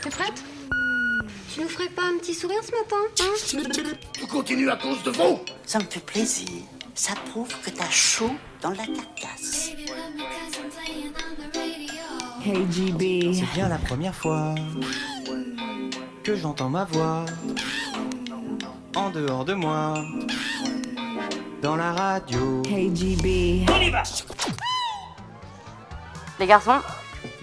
T'es prête? Tu nous ferais pas un petit sourire ce matin, hein? Tout continue à cause de vous. Ça me fait plaisir. Ça prouve que t'as chaud dans la carcasse. Hey GB. C'est bien la première fois que j'entends ma voix en dehors de moi, dans la radio. Hey GB. Les garçons,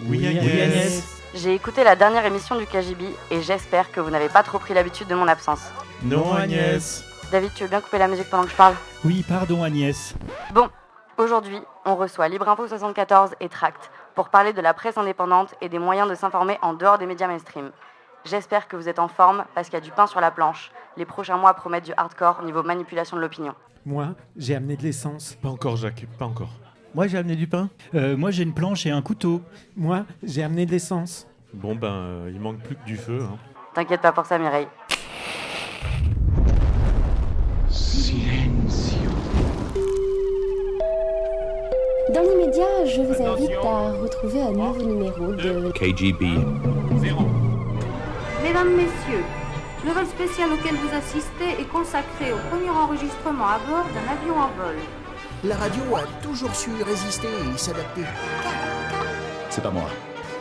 Oui, Agnès. j'ai écouté la dernière émission du KGB et j'espère que vous n'avez pas trop pris l'habitude de mon absence. Non, Agnès. David, tu veux bien couper la musique pendant que je parle? Oui, pardon, Agnès. Bon, aujourd'hui, on reçoit Libre Info 74 et Tract pour parler de la presse indépendante et des moyens de s'informer en dehors des médias mainstream. J'espère que vous êtes en forme parce qu'il y a du pain sur la planche. Les prochains mois promettent du hardcore niveau manipulation de l'opinion. Moi, j'ai amené de l'essence. Pas encore, Jacques, pas encore. Moi, j'ai amené du pain. Moi, j'ai une planche et un couteau. Moi, j'ai amené de l'essence. Bon, il manque plus que du feu. Hein. T'inquiète pas pour ça, Mireille. Dans l'immédiat, je vous invite à retrouver un nouveau numéro de KGB. Mesdames, Messieurs, le vol spécial auquel vous assistez est consacré au premier enregistrement à bord d'un avion en vol. La radio a toujours su résister et s'adapter. C'est pas moi.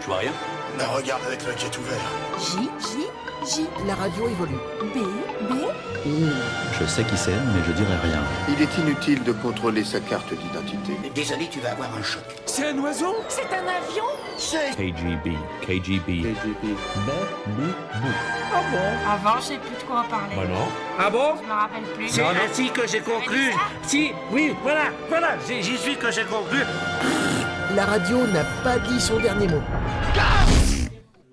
Je vois rien. Mais regarde avec le jet ouvert. J. La radio évolue. B. Je sais qui c'est, mais je dirai rien. Il est inutile de contrôler sa carte d'identité. Désolé, tu vas avoir un choc. C'est un oiseau? C'est un avion? KGB. KGB. Avant, je sais plus de quoi on parlait. non. Ah bon? Je me rappelle plus. C'est ainsi que j'ai conclu. Si, oui, voilà, j'y suis que j'ai conclu. La radio n'a pas dit son dernier mot.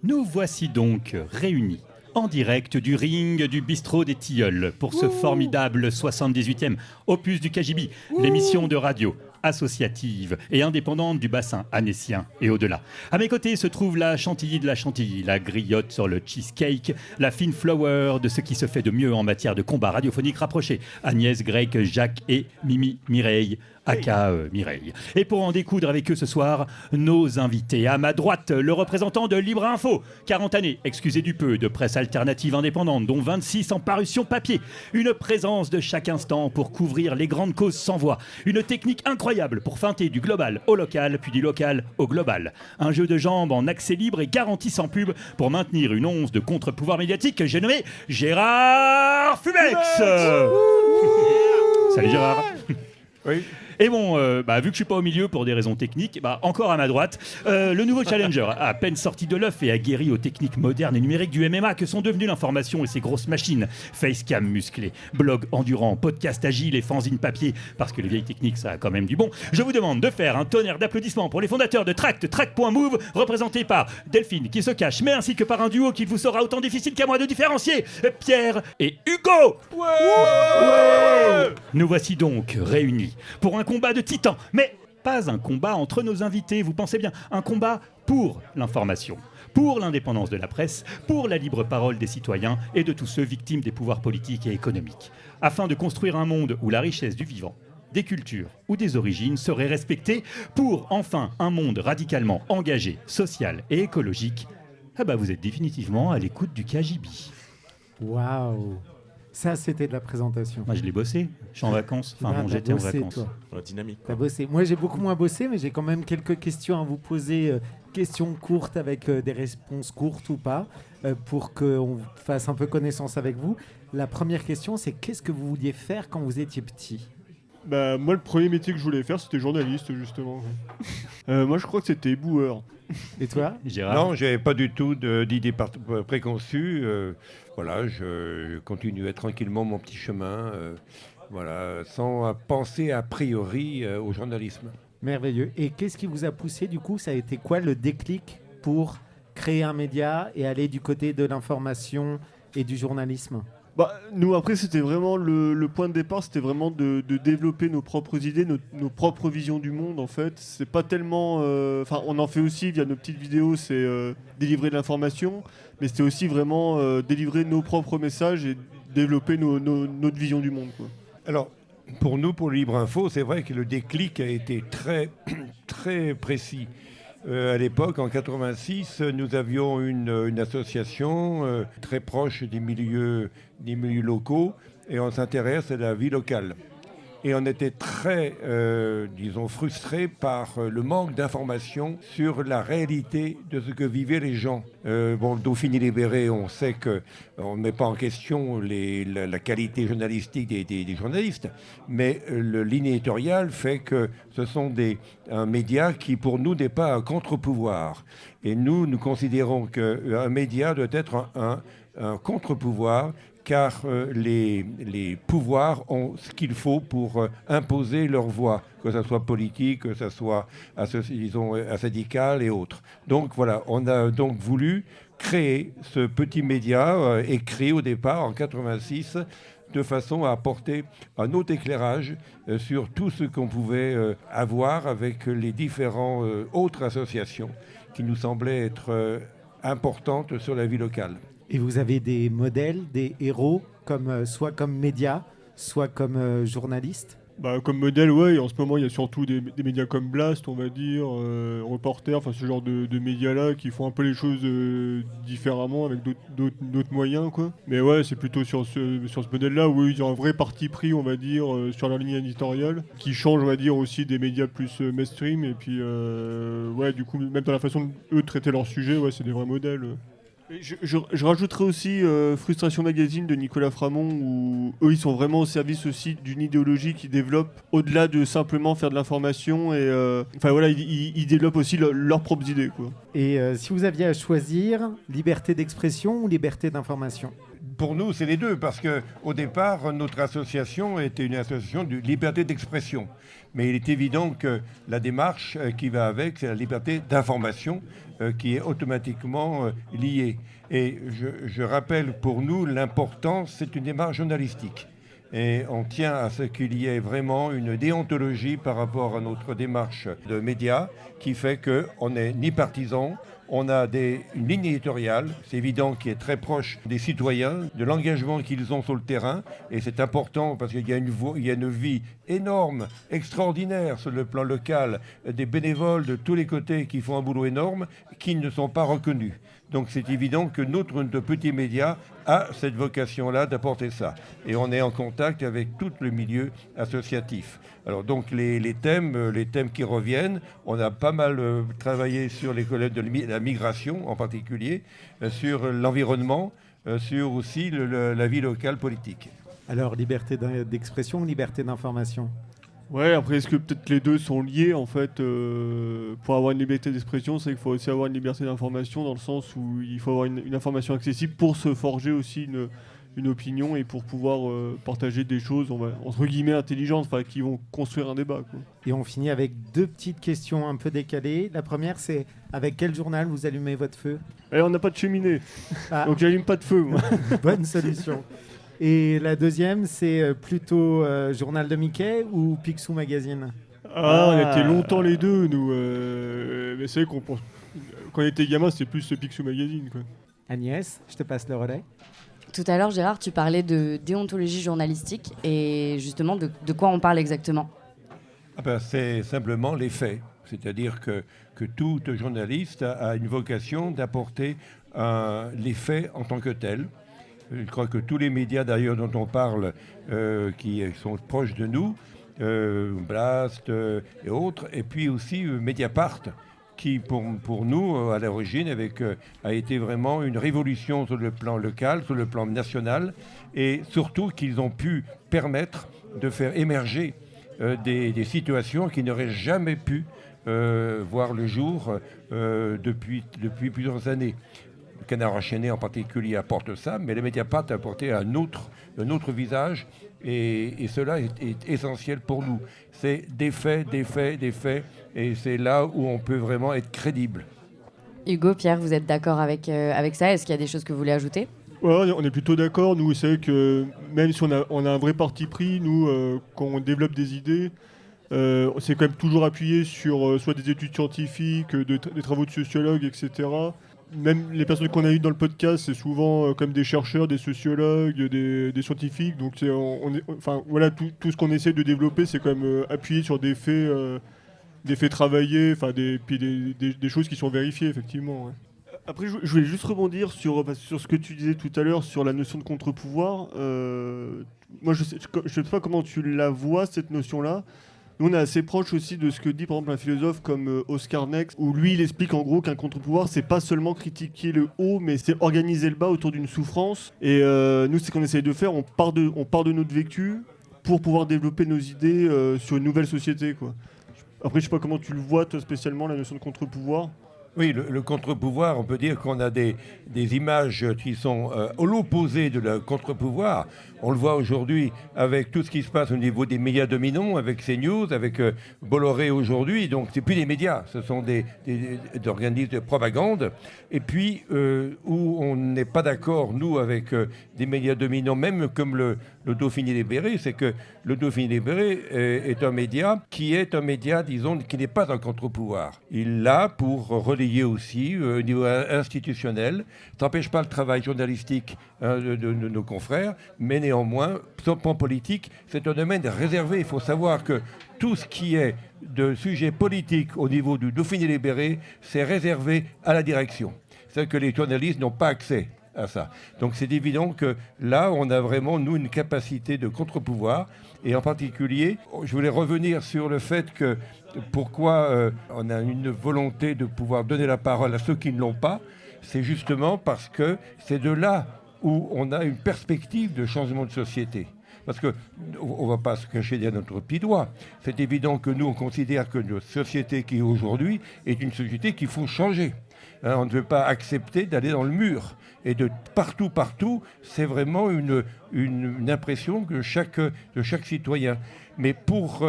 Nous voici donc réunis en direct du ring du bistrot des Tilleuls pour ce formidable 78e opus du KGB, l'émission de radio associative et indépendante du bassin annécien et au-delà. À mes côtés se trouve la chantilly de la chantilly, la griotte sur le cheesecake, la fine flower de ce qui se fait de mieux en matière de combat radiophonique rapproché. Agnès, Greg, Jacques et Mimi Mireille. aka Mireille. Et pour en découdre avec eux ce soir, nos invités. À ma droite, le représentant de Libre Info, 40 années, excusez du peu, de presse alternative indépendante, dont 26 en parution papier. Une présence de chaque instant pour couvrir les grandes causes sans voix. Une technique incroyable pour feinter du global au local, puis du local au global. Un jeu de jambes en accès libre et garanti sans pub pour maintenir une once de contre-pouvoir médiatique que j'ai nommé Gérard Fumex. Salut Gérard. Oui. Et bon, vu que je suis pas au milieu pour des raisons techniques, encore à ma droite, le nouveau challenger, à peine sorti de l'œuf et aguerri aux techniques modernes et numériques du MMA que sont devenues l'information et ses grosses machines, facecam musclé, blog endurant, podcast agile et fanzine papier, parce que les vieilles techniques ça a quand même du bon. Je vous demande de faire un tonnerre d'applaudissements pour les fondateurs de Tract, Tract.move, représentés par Delphine qui se cache, mais ainsi que par un duo qu'il vous sera autant difficile qu'à moi de différencier, Pierre et Hugo. Ouais. Nous voici donc réunis pour un combat de titans, mais pas un combat entre nos invités, vous pensez bien, un combat pour l'information, pour l'indépendance de la presse, pour la libre parole des citoyens et de tous ceux victimes des pouvoirs politiques et économiques, afin de construire un monde où la richesse du vivant, des cultures ou des origines serait respectée, pour enfin un monde radicalement engagé, social et écologique. Vous êtes définitivement à l'écoute du KGB. Waouh! Ça, c'était de la présentation. Moi, je l'ai bossé. Je suis en vacances. Enfin, j'étais en vacances. Dynamique. T'as bossé. Moi, j'ai beaucoup moins bossé, mais j'ai quand même quelques questions à vous poser. Questions courtes avec des réponses courtes ou pas, pour qu'on fasse un peu connaissance avec vous. La première question, c'est qu'est-ce que vous vouliez faire quand vous étiez petit ? Moi, le premier métier que je voulais faire, c'était journaliste, justement. Moi, je crois que c'était éboueur. Et toi, Gérard ? Non, j'avais pas du tout d'idée préconçue. Voilà, je continuais tranquillement mon petit chemin, sans penser a priori au journalisme. Merveilleux. Et qu'est-ce qui vous a poussé, du coup, ça a été quoi le déclic pour créer un média et aller du côté de l'information et du journalisme ? Nous, après, c'était vraiment le point de départ, c'était vraiment de développer nos propres idées, nos propres visions du monde, en fait. C'est pas tellement... on en fait aussi via nos petites vidéos, c'est délivrer de l'information, mais c'était aussi vraiment délivrer nos propres messages et développer notre vision du monde, quoi. Alors, pour nous, pour Libre Info, c'est vrai que le déclic a été très, très précis. À l'époque, en 86, nous avions une association très proche des milieux locaux et on s'intéresse à la vie locale. Et on était très, frustrés par le manque d'informations sur la réalité de ce que vivaient les gens. Dauphiné Libéré, on sait qu'on ne met pas en question la qualité journalistique des journalistes, mais le ligne éditoriale fait que ce sont un média qui, pour nous, n'est pas un contre-pouvoir. Et nous considérons qu'un média doit être un contre-pouvoir, car les pouvoirs ont ce qu'il faut pour imposer leur voix, que ce soit politique, que ce soit syndical et autres. Donc voilà, on a donc voulu créer ce petit média, écrit au départ en 86, de façon à apporter un autre éclairage sur tout ce qu'on pouvait avoir avec les différentes autres associations qui nous semblaient être importantes sur la vie locale. Et vous avez des modèles, des héros, soit comme médias, soit comme journalistes? Comme modèle, ouais, en ce moment il y a surtout des médias comme Blast, on va dire, Reporter, enfin ce genre de médias-là qui font un peu les choses différemment avec d'autres moyens, quoi. Mais ouais, c'est plutôt sur ce modèle-là où ils ont un vrai parti pris, on va dire, sur leur ligne éditoriale, qui change, on va dire, aussi des médias plus mainstream, et puis ouais, du coup, même dans la façon d'eux traiter leur sujet, ouais, c'est des vrais modèles. Je rajouterais aussi Frustration Magazine de Nicolas Framont, où eux ils sont vraiment au service aussi d'une idéologie qui développe au-delà de simplement faire de l'information, et ils développent aussi leurs propres idées, quoi. Et si vous aviez à choisir, liberté d'expression ou liberté d'information? Pour nous, c'est les deux, parce qu'au départ, notre association était une association de liberté d'expression. Mais il est évident que la démarche qui va avec, c'est la liberté d'information qui est automatiquement liée. Et je rappelle pour nous, l'importance, c'est une démarche journalistique. Et on tient à ce qu'il y ait vraiment une déontologie par rapport à notre démarche de médias qui fait qu'on n'est ni partisan. On a une ligne éditoriale, c'est évident, qui est très proche des citoyens, de l'engagement qu'ils ont sur le terrain. Et c'est important parce qu'il y a une vie énorme, extraordinaire sur le plan local, des bénévoles de tous les côtés qui font un boulot énorme, qui ne sont pas reconnus. Donc c'est évident que notre petit média a cette vocation-là d'apporter ça. Et on est en contact avec tout le milieu associatif. Alors donc les thèmes qui reviennent, on a pas mal travaillé sur les collègues de la migration en particulier, sur l'environnement, sur aussi la vie locale politique. Alors liberté d'expression ou liberté d'information? Ouais, après, est-ce que peut-être les deux sont liés, en fait pour avoir une liberté d'expression, c'est qu'il faut aussi avoir une liberté d'information, dans le sens où il faut avoir une information accessible pour se forger aussi une opinion et pour pouvoir partager des choses, entre guillemets, intelligentes, qui vont construire un débat, quoi. Et on finit avec deux petites questions un peu décalées. La première, c'est avec quel journal vous allumez votre feu? On n'a pas de cheminée, donc j'allume pas de feu, moi. Bonne solution. Et la deuxième, c'est plutôt Journal de Mickey ou Picsou Magazine? On était longtemps les deux, nous. Mais c'est vrai quand on était gamin, c'était plus ce Picsou Magazine, quoi. Agnès, je te passe le relais. Tout à l'heure, Gérard, tu parlais de déontologie journalistique, et justement, de quoi on parle exactement? C'est simplement les faits. C'est-à-dire que tout journaliste a une vocation d'apporter les faits en tant que tels. Je crois que tous les médias d'ailleurs dont on parle, qui sont proches de nous, Blast et autres, et puis aussi Mediapart, qui pour nous, à l'origine, a été vraiment une révolution sur le plan local, sur le plan national, et surtout qu'ils ont pu permettre de faire émerger des situations qui n'auraient jamais pu voir le jour depuis plusieurs années. Le Canard enchaîné en particulier apporte ça, mais les Mediapart a apporté un autre visage, et cela est essentiel pour nous. C'est des faits, et c'est là où on peut vraiment être crédible. Hugo, Pierre, vous êtes d'accord avec ça? Est-ce qu'il y a des choses que vous voulez ajouter? Ouais, on est plutôt d'accord. Nous, c'est vrai que même si on a un vrai parti pris, nous, quand on développe des idées, c'est quand même toujours appuyé sur soit des études scientifiques, des travaux de sociologues, etc. Même les personnes qu'on a eues dans le podcast, c'est souvent comme des chercheurs, des sociologues, des scientifiques. Donc tout ce qu'on essaie de développer, c'est quand même appuyé sur des faits des faits travaillés, enfin des choses qui sont vérifiées effectivement. Ouais. Après, je voulais juste rebondir sur ce que tu disais tout à l'heure sur la notion de contre-pouvoir. Moi, je sais pas comment tu la vois, cette notion-là. Nous, on est assez proche aussi de ce que dit par exemple un philosophe comme Oscar Next, où lui, il explique en gros qu'un contre-pouvoir, c'est pas seulement critiquer le haut, mais c'est organiser le bas autour d'une souffrance. Et nous, c'est ce qu'on essaye de faire. On part de notre vécu pour pouvoir développer nos idées sur une nouvelle société, quoi. Après, je sais pas comment tu le vois, toi, spécialement, la notion de contre-pouvoir. Oui, le contre-pouvoir, on peut dire qu'on a des images qui sont à l'opposé de le contre-pouvoir. On le voit aujourd'hui avec tout ce qui se passe au niveau des médias dominants, avec CNews, avec Bolloré aujourd'hui. Donc, c'est plus des médias, ce sont des organismes de propagande. Et puis, où on n'est pas d'accord, nous, avec des médias dominants, même comme le Dauphiné Libéré, c'est que le Dauphiné Libéré est un média, disons, qui n'est pas un contre-pouvoir. Il l'a pour relayer aussi au niveau institutionnel. Ça n'empêche pas le travail journalistique de nos confrères, mais néanmoins, sur le plan politique, c'est un domaine réservé. Il faut savoir que tout ce qui est de sujets politiques au niveau du Dauphiné Libéré, c'est réservé à la direction. C'est que les journalistes n'ont pas accès à ça. Donc c'est évident que là, on a vraiment, nous, une capacité de contre-pouvoir. Et en particulier, je voulais revenir sur le fait que pourquoi on a une volonté de pouvoir donner la parole à ceux qui ne l'ont pas, c'est justement parce que c'est de là où on a une perspective de changement de société. Parce qu'on ne va pas se cacher derrière notre petit doigt. C'est évident que nous, on considère que notre société qui est aujourd'hui est une société qu'il faut changer. On ne veut pas accepter d'aller dans le mur. Et de partout, c'est vraiment une impression de chaque citoyen. Mais pour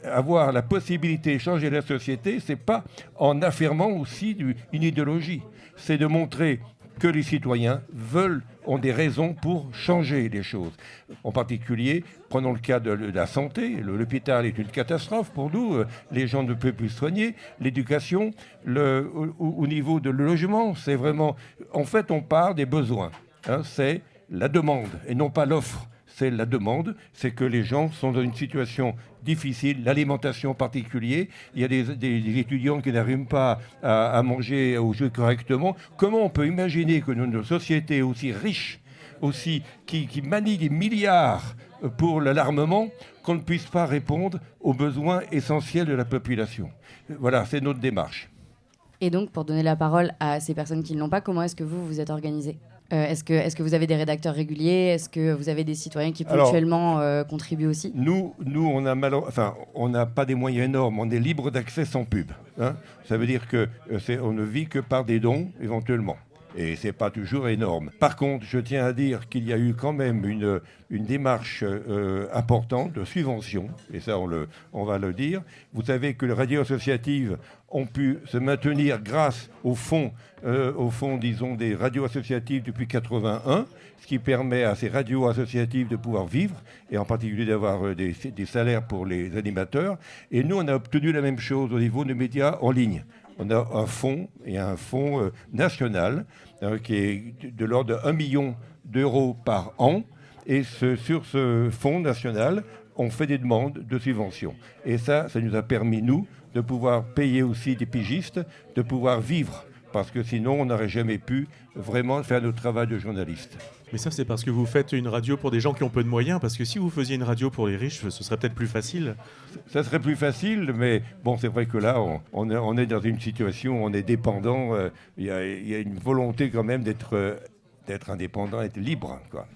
avoir la possibilité de changer la société, c'est pas en affirmant aussi une idéologie. C'est de montrer que les citoyens ont des raisons pour changer les choses. En particulier, prenons le cas de la santé. L'hôpital est une catastrophe pour nous. Les gens ne peuvent plus soigner. L'éducation, au niveau de logement, c'est vraiment... En fait, on part des besoins. C'est la demande et non pas l'offre. C'est la demande, c'est que les gens sont dans une situation difficile, l'alimentation en particulier. Il y a des étudiants qui n'arrivent pas à manger ou jouer correctement. Comment on peut imaginer que nos sociétés aussi riches, aussi qui manient des milliards pour l'armement, qu'on ne puisse pas répondre aux besoins essentiels de la population? Voilà, c'est notre démarche. Et donc, pour donner la parole à ces personnes qui ne l'ont pas, comment est-ce que vous êtes organisés ? Est-ce que vous avez des rédacteurs réguliers ? Est-ce que vous avez des citoyens qui ponctuellement contribuent aussi ? Nous, on n'a pas des moyens énormes. On est libre d'accès sans pub. Ça veut dire qu'on ne vit que par des dons, éventuellement. Et ce n'est pas toujours énorme. Par contre, je tiens à dire qu'il y a eu quand même une démarche importante de subvention, et ça on va le dire. Vous savez que les radios associatives ont pu se maintenir grâce au fonds, disons, des radios associatives depuis 1981, ce qui permet à ces radios associatives de pouvoir vivre, et en particulier d'avoir des salaires pour les animateurs. Et nous, on a obtenu la même chose au niveau des médias en ligne. On a un fonds national qui est de l'ordre de 1 million d'euros par an. Et sur ce fonds national, on fait des demandes de subventions. Et ça nous a permis, nous, de pouvoir payer aussi des pigistes, de pouvoir vivre. Parce que sinon, on n'aurait jamais pu vraiment faire notre travail de journaliste. Mais ça, c'est parce que vous faites une radio pour des gens qui ont peu de moyens. Parce que si vous faisiez une radio pour les riches, ce serait peut-être plus facile. Ça serait plus facile, mais bon, c'est vrai que là, on est dans une situation où on est dépendant. Il y a une volonté quand même d'être indépendant, d'être libre, quoi.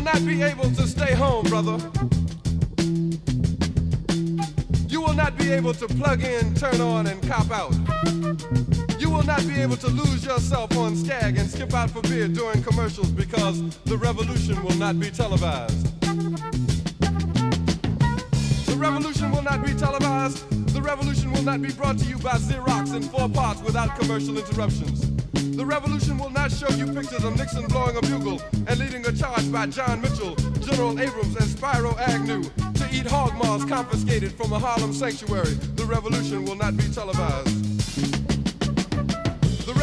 Not be able to stay home, brother. You will not be able to plug in, turn on, and cop out. You will not be able to lose yourself on Skag and skip out for beer during commercials because the revolution will not be televised. The revolution will not be televised. The revolution will not be brought to you by Xerox in 4 parts without commercial interruptions. The revolution will not show you pictures of Nixon blowing a bugle and leading a charge by John Mitchell, General Abrams, and Spyro Agnew to eat hog maws confiscated from a Harlem sanctuary. The revolution will not be televised.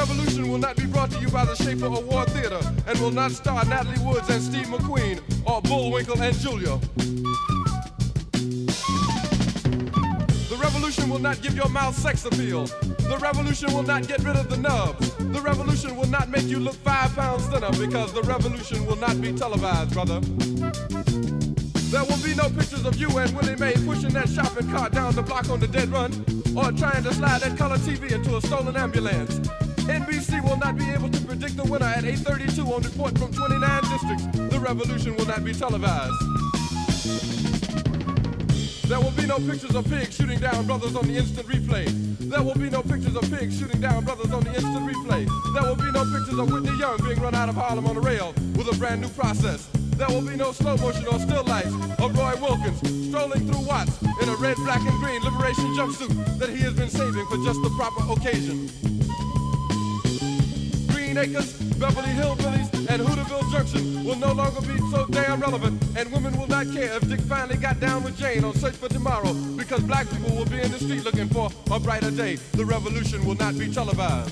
revolution will not be brought to you by the Schaefer Award Theater and will not star Natalie Woods and Steve McQueen or Bullwinkle and Julia. The revolution will not give your mouth sex appeal. The revolution will not get rid of the nubs. The revolution will not make you look 5 pounds thinner because the revolution will not be televised, brother. There will be no pictures of you and Willie Mae pushing that shopping cart down the block on the dead run or trying to slide that color TV into a stolen ambulance. NBC will not be able to predict the winner at 8:32 on report from 29 districts. The revolution will not be televised. There will be no pictures of pigs shooting down brothers on the instant replay. There will be no pictures of pigs shooting down brothers on the instant replay. There will be no pictures of Whitney Young being run out of Harlem on a rail with a brand new process. There will be no slow motion or still life of Roy Wilkins strolling through Watts in a red, black, and green liberation jumpsuit that he has been saving for just the proper occasion. Green Acres, Beverly Hillbillies, and Hooterville Junction will no longer be so damn relevant, and women will not care if Dick finally got down with Jane on Search for Tomorrow, because black people will be in the street looking for a brighter day. The revolution will not be televised.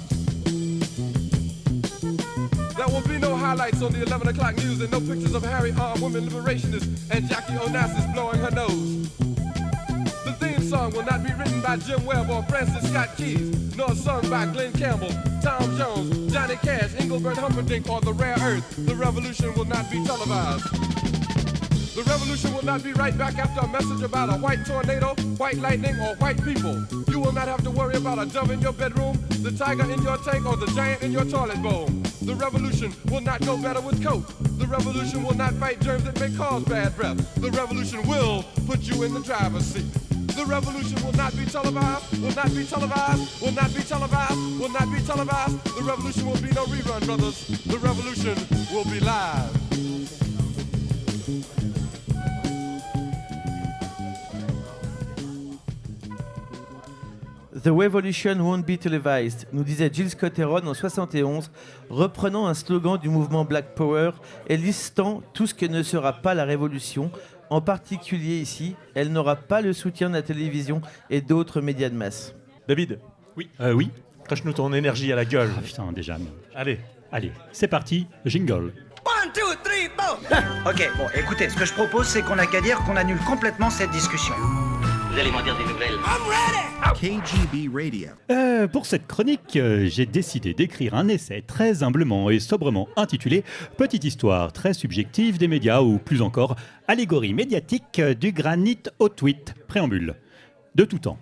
There will be no highlights on the 11 o'clock news and no pictures of Harry armed women liberationists and Jackie Onassis blowing her nose. The theme song will not be written by Jim Webb or Francis Scott Keys, nor sung by Glenn Campbell, Tom Jones, Johnny Cash, Engelbert Humperdinck, or The Rare Earth. The revolution will not be televised. The revolution will not be right back after a message about a white tornado, white lightning, or white people. You will not have to worry about a dove in your bedroom, the tiger in your tank, or the giant in your toilet bowl. The revolution will not go better with coke. The revolution will not fight germs that may cause bad breath. The revolution will put you in the driver's seat. The revolution will not be televised, will not be televised, will not be televised, will not be televised. The revolution will be no rerun, brothers. The revolution will be live. The Revolution won't be televised, nous disait Jill Scott Heron en 71, reprenant un slogan du mouvement Black Power et listant tout ce que ne sera pas la révolution. En particulier ici, elle n'aura pas le soutien de la télévision et d'autres médias de masse. David. Oui. Oui. Crache-nous ton énergie à la gueule. Ah, putain, déjà. Allez. Allez, c'est parti, jingle. 1, 2, 3, 4. Ok, bon, écoutez, ce que je propose, c'est qu'on n'a qu'à dire qu'on annule complètement cette discussion. Vous allez m'en dire des nouvelles. I'm ready! KGB Radio. Pour cette chronique, j'ai décidé d'écrire un essai très humblement et sobrement intitulé « Petite histoire très subjective des médias » ou plus encore « Allégorie médiatique du granit au tweet ». Préambule. De tout temps,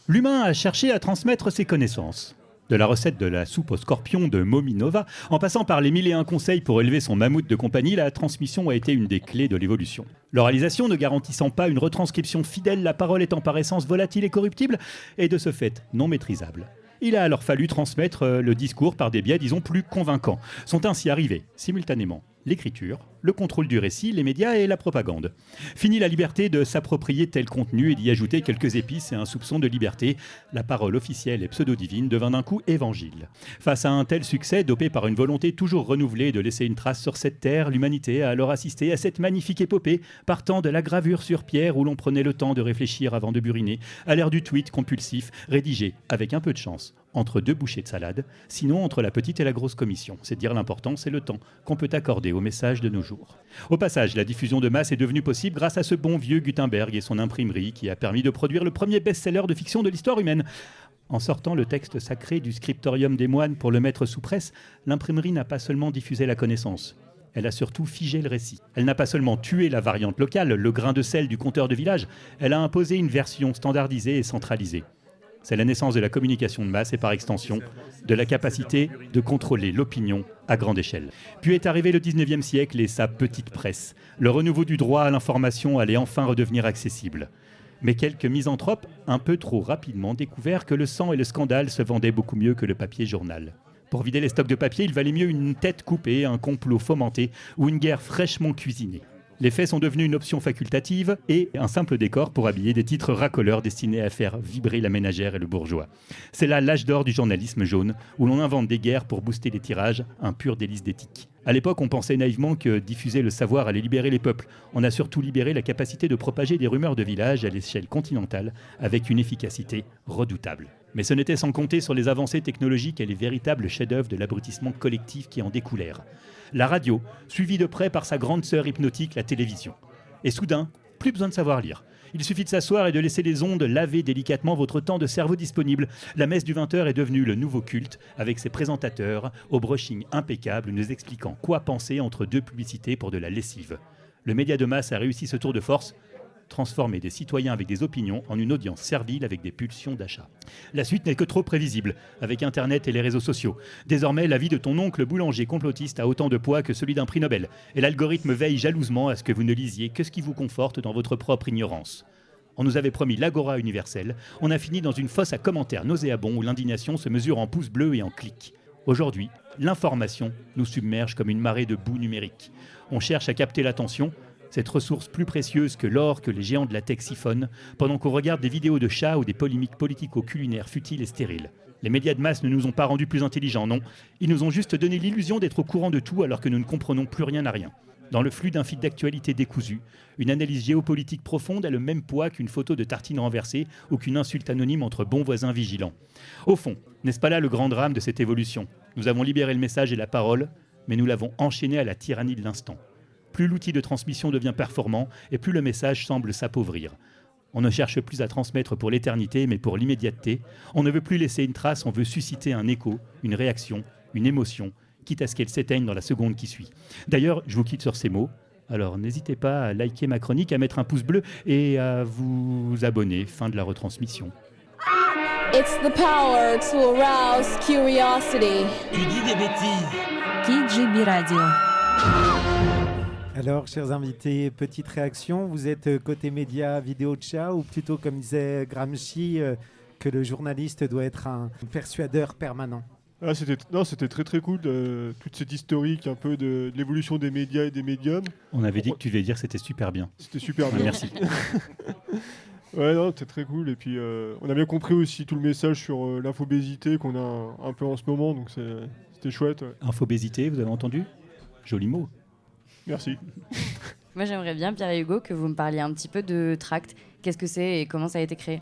l'humain a cherché à transmettre ses connaissances. De la recette de la soupe aux scorpions de Mominova, en passant par les 1001 conseils pour élever son mammouth de compagnie, la transmission a été une des clés de l'évolution. L'oralisation ne garantissant pas une retranscription fidèle, la parole étant par essence volatile et corruptible, et de ce fait non maîtrisable. Il a alors fallu transmettre le discours par des biais, disons, plus convaincants. Sont ainsi arrivés, simultanément, l'écriture, le contrôle du récit, les médias et la propagande. Fini la liberté de s'approprier tel contenu et d'y ajouter quelques épices et un soupçon de liberté. La parole officielle et pseudo-divine devint d'un coup évangile. Face à un tel succès, dopé par une volonté toujours renouvelée de laisser une trace sur cette terre, l'humanité a alors assisté à cette magnifique épopée, partant de la gravure sur pierre où l'on prenait le temps de réfléchir avant de buriner, à l'ère du tweet compulsif, rédigé, avec un peu de chance, entre 2 bouchées de salade, sinon entre la petite et la grosse commission. C'est dire l'importance et le temps qu'on peut accorder au message de nos jours. Au passage, la diffusion de masse est devenue possible grâce à ce bon vieux Gutenberg et son imprimerie qui a permis de produire le premier best-seller de fiction de l'histoire humaine. En sortant le texte sacré du scriptorium des moines pour le mettre sous presse, l'imprimerie n'a pas seulement diffusé la connaissance. Elle a surtout figé le récit. Elle n'a pas seulement tué la variante locale, le grain de sel du conteur de village, elle a imposé une version standardisée et centralisée. C'est la naissance de la communication de masse et par extension de la capacité de contrôler l'opinion à grande échelle. Puis est arrivé le 19e siècle et sa petite presse. Le renouveau du droit à l'information allait enfin redevenir accessible. Mais quelques misanthropes, un peu trop rapidement, découverent que le sang et le scandale se vendaient beaucoup mieux que le papier journal. Pour vider les stocks de papier, il valait mieux une tête coupée, un complot fomenté ou une guerre fraîchement cuisinée. Les faits sont devenus une option facultative et un simple décor pour habiller des titres racoleurs destinés à faire vibrer la ménagère et le bourgeois. C'est là l'âge d'or du journalisme jaune, où l'on invente des guerres pour booster les tirages, un pur délice d'éthique. À l'époque, on pensait naïvement que diffuser le savoir allait libérer les peuples. On a surtout libéré la capacité de propager des rumeurs de village à l'échelle continentale avec une efficacité redoutable. Mais ce n'était sans compter sur les avancées technologiques et les véritables chefs-d'œuvre de l'abrutissement collectif qui en découlèrent. La radio, suivie de près par sa grande sœur hypnotique, la télévision. Et soudain, plus besoin de savoir lire. Il suffit de s'asseoir et de laisser les ondes laver délicatement votre temps de cerveau disponible. La messe du 20h est devenue le nouveau culte, avec ses présentateurs, au brushing impeccable, nous expliquant quoi penser entre deux publicités pour de la lessive. Le média de masse a réussi ce tour de force, transformer des citoyens avec des opinions en une audience servile avec des pulsions d'achat. La suite n'est que trop prévisible, avec Internet et les réseaux sociaux. Désormais, la vie de ton oncle boulanger complotiste a autant de poids que celui d'un prix Nobel, et l'algorithme veille jalousement à ce que vous ne lisiez que ce qui vous conforte dans votre propre ignorance. On nous avait promis l'agora universelle, on a fini dans une fosse à commentaires nauséabonds où l'indignation se mesure en pouces bleus et en clics. Aujourd'hui, l'information nous submerge comme une marée de boue numérique. On cherche à capter l'attention, cette ressource plus précieuse que l'or que les géants de la tech siphonnent, pendant qu'on regarde des vidéos de chats ou des polémiques politico-culinaires futiles et stériles. Les médias de masse ne nous ont pas rendus plus intelligents, non. Ils nous ont juste donné l'illusion d'être au courant de tout alors que nous ne comprenons plus rien à rien. Dans le flux d'un fil d'actualité décousu, une analyse géopolitique profonde a le même poids qu'une photo de tartine renversée ou qu'une insulte anonyme entre bons voisins vigilants. Au fond, n'est-ce pas là le grand drame de cette évolution ? Nous avons libéré le message et la parole, mais nous l'avons enchaîné à la tyrannie de l'instant. Plus l'outil de transmission devient performant et plus le message semble s'appauvrir. On ne cherche plus à transmettre pour l'éternité, mais pour l'immédiateté. On ne veut plus laisser une trace, on veut susciter un écho, une réaction, une émotion, quitte à ce qu'elle s'éteigne dans la seconde qui suit. D'ailleurs, je vous quitte sur ces mots. Alors n'hésitez pas à liker ma chronique, à mettre un pouce bleu et à vous abonner. Fin de la retransmission. It's the power to arouse curiosity. Tu dis des bêtises. KGB Radio. Alors, chers invités, petite réaction. Vous êtes côté média vidéo de chat ou plutôt, comme disait Gramsci, que le journaliste doit être un persuadeur permanent? C'était très très cool, toute cette historique un peu de l'évolution des médias et des médiums. On avait dit que tu devais dire que c'était super bien. C'était super bien. Merci. Ouais, non, c'était très cool. Et puis, on a bien compris aussi tout le message sur l'infobésité qu'on a un peu en ce moment, donc c'était chouette. Ouais. Infobésité, vous avez entendu? Joli mot. Merci. Moi, j'aimerais bien, Pierre et Hugo, que vous me parliez un petit peu de Tract. Qu'est-ce que c'est et comment ça a été créé?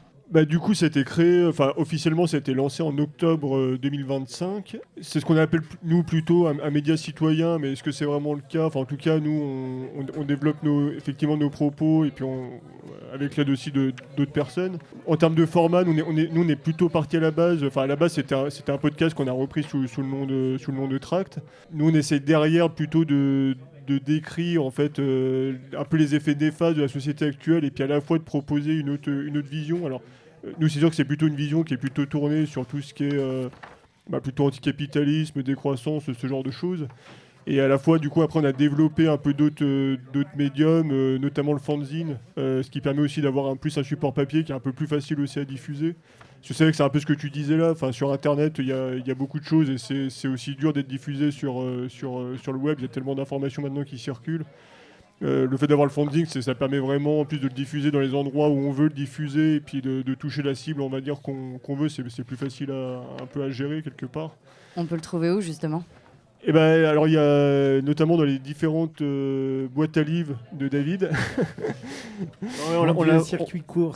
Du coup, ça a été créé, officiellement, ça a été lancé en octobre 2025. C'est ce qu'on appelle, nous, plutôt un média citoyen, mais est-ce que c'est vraiment le cas? En tout cas, nous, on développe effectivement nos propos, et puis avec l'aide aussi d'autres personnes. En termes de format, nous, on est plutôt parti à la base. À la base, c'était un podcast qu'on a repris sous le nom de Tract. Nous, on essaie derrière plutôt de décrire en fait un peu les effets néfastes de la société actuelle et puis à la fois de proposer une autre vision. Alors nous c'est sûr que c'est plutôt une vision qui est plutôt tournée sur tout ce qui est plutôt anticapitalisme, décroissance, ce genre de choses. Et à la fois du coup après on a développé un peu d'autres médiums, notamment le fanzine, ce qui permet aussi d'avoir un support papier qui est un peu plus facile aussi à diffuser. Je sais que c'est un peu ce que tu disais là, sur Internet, il y a beaucoup de choses et c'est aussi dur d'être diffusé sur le web, il y a tellement d'informations maintenant qui circulent. Le fait d'avoir le fanzine, ça permet vraiment, en plus de le diffuser dans les endroits où on veut le diffuser et puis de toucher la cible, on va dire, qu'on veut, c'est plus facile un peu à gérer quelque part. On peut le trouver où justement ? Alors il y a notamment dans les différentes boîtes à livres de David. Circuit court.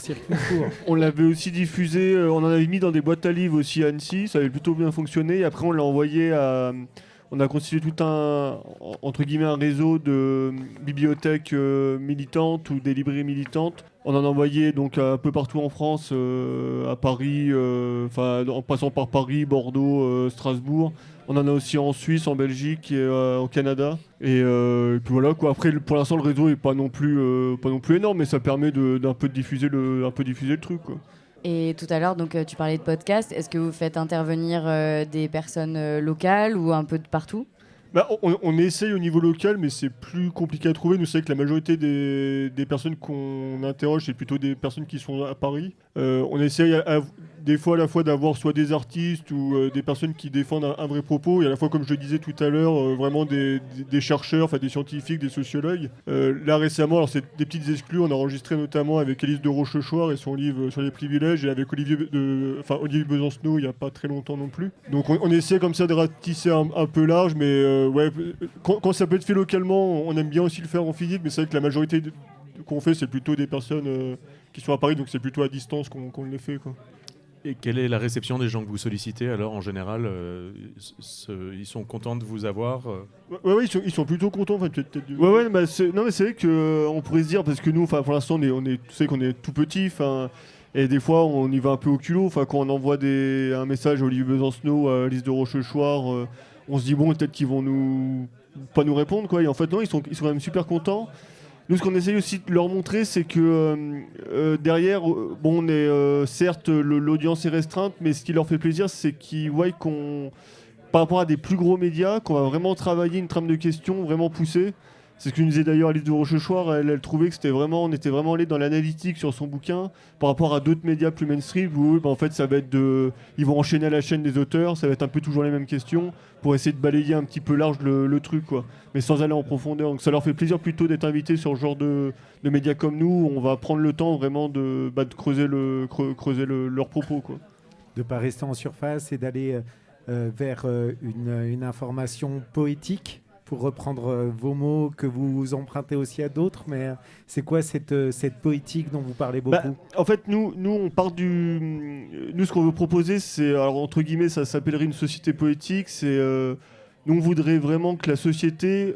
On l'avait aussi diffusé, on en avait mis dans des boîtes à livres aussi à Annecy, ça avait plutôt bien fonctionné. Et après on l'a envoyé on a constitué tout un réseau de bibliothèques militantes ou des librairies militantes. On en a envoyé donc un peu partout en France, à Paris, en passant par Paris, Bordeaux, Strasbourg. On en a aussi en Suisse, en Belgique et au Canada. Et puis voilà quoi. Après, pour l'instant, le réseau est pas non plus énorme, mais ça permet d'un peu diffuser le truc quoi. Et tout à l'heure, donc tu parlais de podcast. Est-ce que vous faites intervenir des personnes locales ou un peu de partout ? On essaye au niveau local, mais c'est plus compliqué à trouver. Nous, c'est que la majorité des personnes qu'on interroge, c'est plutôt des personnes qui sont à Paris. On essaye des fois à la fois d'avoir soit des artistes ou des personnes qui défendent un vrai propos, et à la fois, comme je le disais tout à l'heure, vraiment des chercheurs, des scientifiques, des sociologues. Là, récemment, alors c'est des petites exclus. On a enregistré notamment avec Élise de Rochechouart et son livre sur les privilèges, et avec Olivier Besancenot il n'y a pas très longtemps non plus. Donc on essaie comme ça de ratisser un peu large, mais quand ça peut être fait localement, on aime bien aussi le faire en physique, mais c'est vrai que la majorité qu'on fait, c'est plutôt des personnes qui sont à Paris, donc c'est plutôt à distance qu'on le fait quoi. Et quelle est la réception des gens que vous sollicitez alors en général ils sont contents de vous avoir Ouais, ils sont plutôt contents. Enfin, ouais, bah, c'est vrai qu'on pourrait se dire, parce que nous, pour l'instant, tu sais qu'on est tout petit, et des fois, on y va un peu au culot. Quand on envoie un message à Olivier Besancenot, à Alice de Rochechouart, on se dit, bon, peut-être qu'ils vont pas nous répondre, quoi. Et en fait, non, ils sont quand même super contents. Nous, ce qu'on essaye aussi de leur montrer, c'est que derrière, on est certes, l'audience est restreinte, mais ce qui leur fait plaisir, c'est qu'ils voient qu'on, par rapport à des plus gros médias, qu'on va vraiment travailler une trame de questions vraiment poussée. C'est ce que nous disait d'ailleurs Alice de Rochechouart. Elle trouvait que on était vraiment allé dans l'analytique sur son bouquin par rapport à d'autres médias plus mainstream où en fait ça va être ils vont enchaîner à la chaîne des auteurs, ça va être un peu toujours les mêmes questions pour essayer de balayer un petit peu large le truc, quoi, mais sans aller en profondeur. Donc ça leur fait plaisir plutôt d'être invités sur le genre de médias comme nous, où on va prendre le temps vraiment de creuser leurs propos, quoi. De pas rester en surface et d'aller vers une information poétique, pour reprendre vos mots que vous empruntez aussi à d'autres, mais c'est quoi cette poétique dont vous parlez beaucoup ? En fait, nous on part nous, ce qu'on veut proposer, c'est, alors entre guillemets, ça s'appellerait une société poétique. Nous, on voudrait vraiment que la société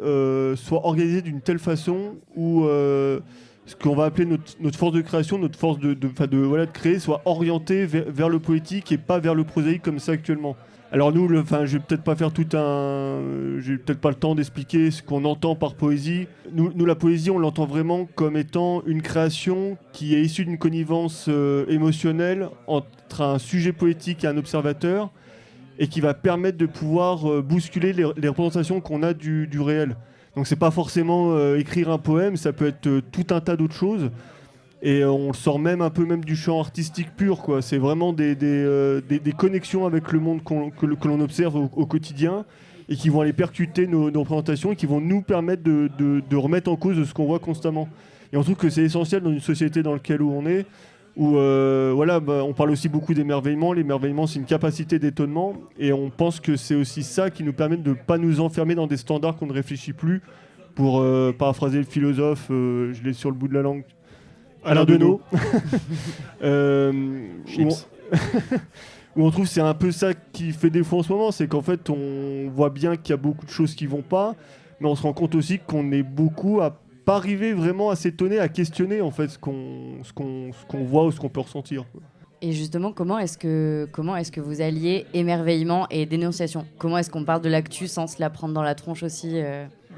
soit organisée d'une telle façon où ce qu'on va appeler notre force de création, notre force de créer, soit orientée vers le poétique et pas vers le prosaïque comme ça actuellement. Alors nous, je vais peut-être pas faire j'ai peut-être pas le temps d'expliquer ce qu'on entend par poésie. Nous, la poésie, on l'entend vraiment comme étant une création qui est issue d'une connivence émotionnelle entre un sujet poétique et un observateur, et qui va permettre de pouvoir bousculer les représentations qu'on a du réel. Donc c'est pas forcément écrire un poème, ça peut être tout un tas d'autres choses. Et on le sort même un peu du champ artistique pur, quoi. C'est vraiment des connexions avec le monde que l'on observe au quotidien, et qui vont aller percuter nos représentations et qui vont nous permettre de remettre en cause ce qu'on voit constamment. Et on trouve que c'est essentiel dans une société dans laquelle on est, où on parle aussi beaucoup d'émerveillement. L'émerveillement, c'est une capacité d'étonnement, et on pense que c'est aussi ça qui nous permet de ne pas nous enfermer dans des standards qu'on ne réfléchit plus. Pour paraphraser le philosophe, je l'ai sur le bout de la langue, Alain Deneau. Où on trouve que c'est un peu ça qui fait défaut en ce moment, c'est qu'en fait on voit bien qu'il y a beaucoup de choses qui vont pas, mais on se rend compte aussi qu'on est beaucoup à pas arriver vraiment à s'étonner, à questionner en fait ce qu'on voit ou ce qu'on peut ressentir, quoi. Et justement, comment est-ce que vous alliez émerveillement et dénonciation ? Comment est-ce qu'on parle de l'actu sans se la prendre dans la tronche aussi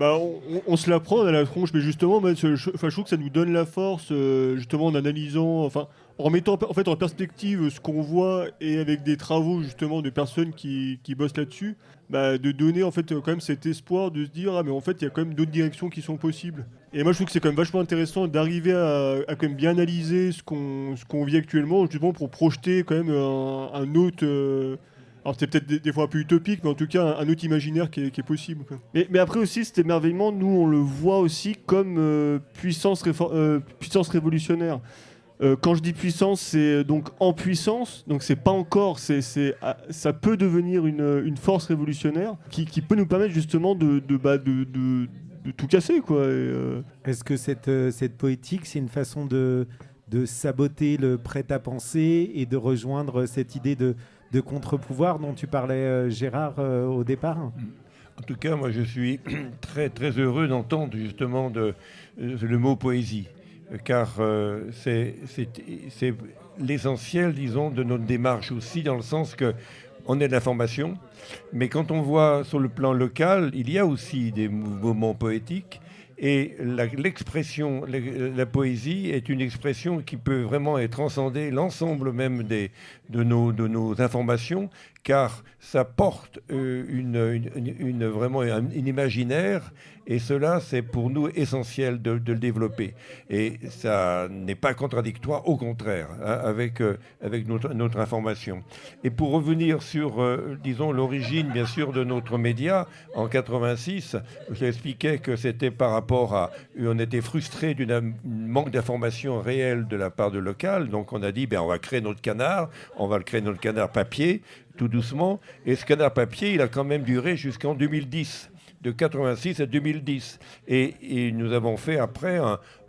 On se la prend dans la tronche, mais justement, je trouve que ça nous donne la force, justement, en analysant, en mettant en perspective ce qu'on voit, et avec des travaux justement de personnes qui bossent là-dessus, de donner en fait quand même cet espoir de se dire mais en fait il y a quand même d'autres directions qui sont possibles. Et moi je trouve que c'est quand même vachement intéressant d'arriver à quand même bien analyser ce qu'on vit actuellement, justement pour projeter quand même un autre. Alors c'est peut-être des fois un peu utopique, mais en tout cas un autre imaginaire qui est possible, quoi. Mais après aussi, cet émerveillement, nous on le voit aussi comme puissance révolutionnaire. Quand je dis puissance, c'est donc en puissance, donc c'est pas encore, ça peut devenir une force révolutionnaire qui peut nous permettre justement de tout casser, quoi. Est-ce que cette poétique, c'est une façon de saboter le prêt-à-penser et de rejoindre cette idée de contre-pouvoir dont tu parlais, Gérard, au départ ? En tout cas, moi, je suis très, très heureux d'entendre justement le mot poésie, car c'est l'essentiel, disons, de notre démarche aussi, dans le sens qu'on est de l'information, mais quand on voit sur le plan local, il y a aussi des mouvements poétiques. Et l'expression, la poésie est une expression qui peut vraiment transcender l'ensemble même de nos informations, car ça porte vraiment un imaginaire, et cela, c'est pour nous essentiel de le développer. Et ça n'est pas contradictoire, au contraire, avec notre information. Et pour revenir sur, disons, l'origine, bien sûr, de notre média, en 86, j'expliquais que c'était par rapport à... On était frustrés d'un manque d'informations réelles de la part de Local, donc on a dit, on va créer notre canard, on va créer notre canard papier, tout doucement, et ce canard papier, il a quand même duré jusqu'en 2010. de 86 à 2010. Et nous avons fait après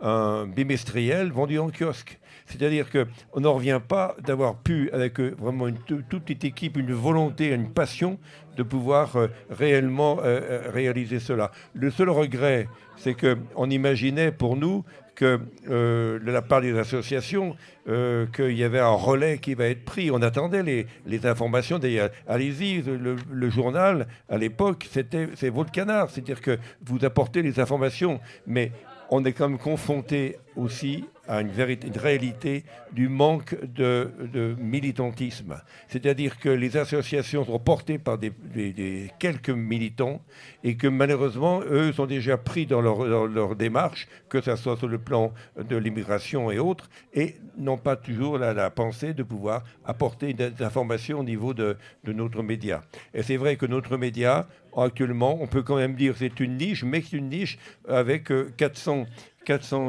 un bimestriel vendu en kiosque. C'est-à-dire qu'on n'en revient pas d'avoir pu, avec vraiment une toute petite équipe, une volonté, une passion, de pouvoir réellement réaliser cela. Le seul regret, c'est qu'on imaginait pour nous que de la part des associations, qu'il y avait un relais qui va être pris. On attendait les informations. D'ailleurs, allez-y, le journal, à l'époque, c'est votre canard. C'est-à-dire que vous apportez les informations, mais on est quand même confronté aussi à une réalité du manque de militantisme. C'est-à-dire que les associations sont portées par des quelques militants et que malheureusement, eux sont déjà pris dans leur démarche, que ce soit sur le plan de l'immigration et autres, et n'ont pas toujours la pensée de pouvoir apporter des informations au niveau de notre média. Et c'est vrai que notre média, actuellement, on peut quand même dire que c'est une niche, mais c'est une niche avec 400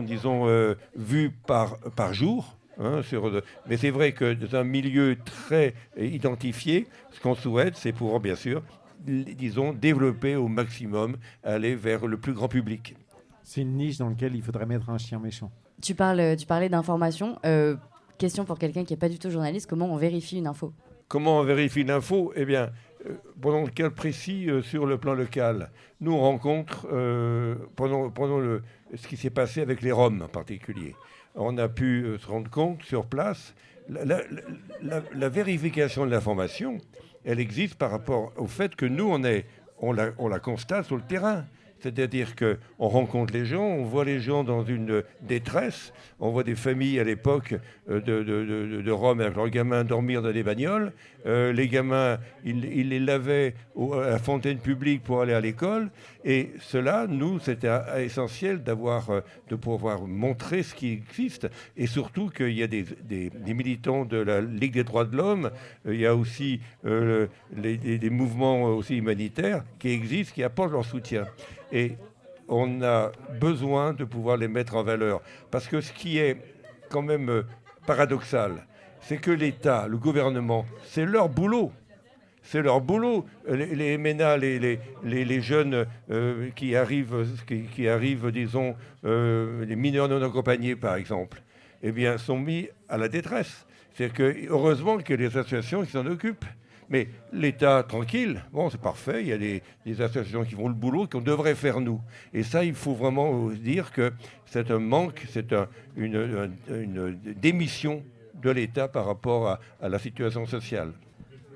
disons, vues par jour. Mais c'est vrai que dans un milieu très identifié, ce qu'on souhaite, c'est pour, bien sûr, disons, développer au maximum, aller vers le plus grand public. C'est une niche dans laquelle il faudrait mettre un chien méchant. Tu parlais d'information. Question pour quelqu'un qui n'est pas du tout journaliste, comment on vérifie une info ? Comment on vérifie l'info ? Eh bien, pendant le cas précis, sur le plan local, nous on rencontre, pendant ce qui s'est passé avec les Roms en particulier, on a pu se rendre compte sur place, la vérification de l'information, elle existe par rapport au fait que nous, on la constate sur le terrain. C'est-à-dire qu'on rencontre les gens, on voit les gens dans une détresse, on voit des familles à l'époque de Rome avec leurs gamins dormir dans des bagnoles. Les gamins, ils les lavaient à la fontaine publique pour aller à l'école. Et cela, nous, c'était essentiel de pouvoir montrer ce qui existe. Et surtout qu'il y a des militants de la Ligue des droits de l'homme, il y a aussi des mouvements aussi humanitaires qui existent, qui apportent leur soutien. Et on a besoin de pouvoir les mettre en valeur. Parce que ce qui est quand même paradoxal, c'est que l'État, le gouvernement, c'est leur boulot. C'est leur boulot. Les MNA, les jeunes qui arrivent, disons, les mineurs non accompagnés, par exemple, eh bien, sont mis à la détresse. C'est que, heureusement qu'il y a des associations qui s'en occupent. Mais l'État, tranquille, bon, c'est parfait, il y a des associations qui font le boulot qu'on devrait faire nous. Et ça, il faut vraiment dire que c'est un manque, c'est une démission de l'État par rapport à la situation sociale.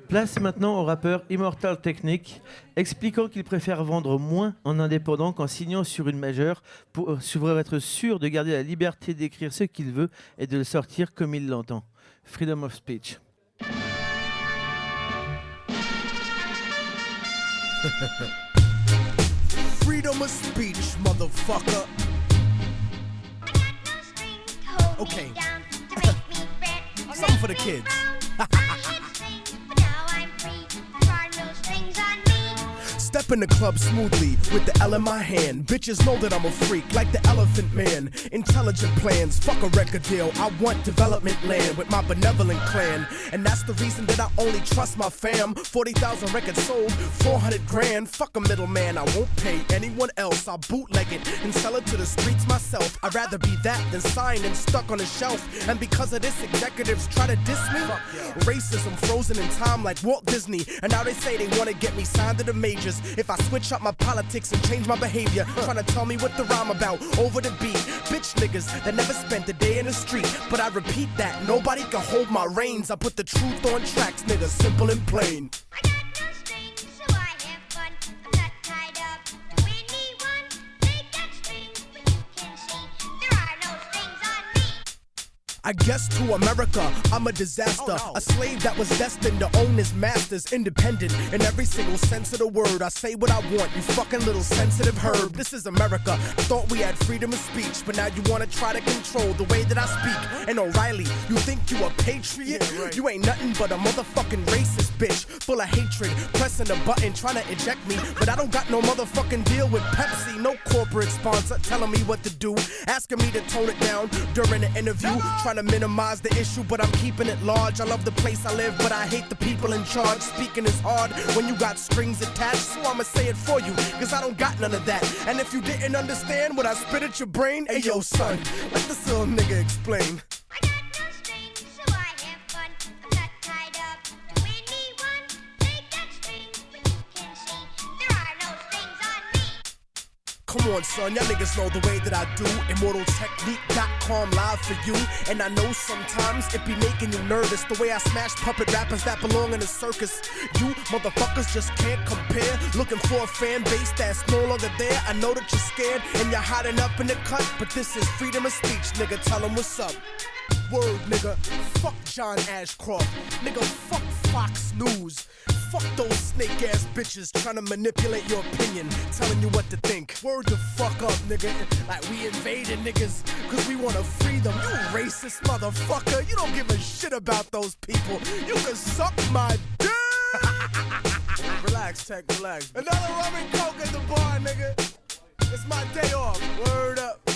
Place maintenant au rappeur Immortal Technique, expliquant qu'il préfère vendre moins en indépendant qu'en signant sur une majeure pour être sûr de garder la liberté d'écrire ce qu'il veut et de le sortir comme il l'entend. Freedom of speech. Freedom of speech, motherfucker. Okay. Something for the kids. Step in the club smoothly with the L in my hand. Bitches know that I'm a freak, like the Elephant Man. Intelligent plans, fuck a record deal. I want development land with my benevolent clan. And that's the reason that I only trust my fam. 40,000 records sold, 400 grand. Fuck a middleman, I won't pay anyone else. I'll bootleg it and sell it to the streets myself. I'd rather be that than signed and stuck on a shelf. And because of this, executives try to diss me. Racism frozen in time like Walt Disney. And now they say they want to get me signed to the majors. If I switch up my politics and change my behavior, trying to tell me what the rhyme about over the beat. Bitch niggas that never spent a day in the street. But I repeat that, nobody can hold my reins. I put the truth on tracks, nigga, simple and plain. I guess to America, I'm a disaster. A slave that was destined to own his masters. Independent in every single sense of the word. I say what I want, you fucking little sensitive herb. This is America. I thought we had freedom of speech, but now you wanna try to control the way that I speak. And O'Reilly, you think you a patriot? Yeah, right. You ain't nothing but a motherfucking racist bitch. Full of hatred, pressing the button, trying to eject me. But I don't got no motherfucking deal with Pepsi. No corporate sponsor telling me what to do. Asking me to tone it down during the interview. trying to minimize the issue, but I'm keeping it large. I love the place I live, but I hate the people in charge. Speaking is hard when you got strings attached, so I'ma say it for you, cause I don't got none of that. And if you didn't understand what I spit at your brain, hey yo son, let this little nigga explain. Come on, son, y'all niggas know the way that I do. ImmortalTechnique.com live for you. And I know sometimes it be making you nervous, the way I smash puppet rappers that belong in a circus. You motherfuckers just can't compare. Looking for a fan base that's no longer there. I know that you're scared and you're hiding up in the cut, but this is freedom of speech, nigga. Tell them what's up. Word, nigga. Fuck John Ashcroft. Nigga, fuck Fox News. Fuck those snake-ass bitches trying to manipulate your opinion, telling you what to think. Word the fuck up, nigga. Like we invaded niggas cause we wanna free them. You racist motherfucker. You don't give a shit about those people. You can suck my dick. Relax, Tech, relax. Another rum and coke at the bar, nigga. It's my day off. Word up.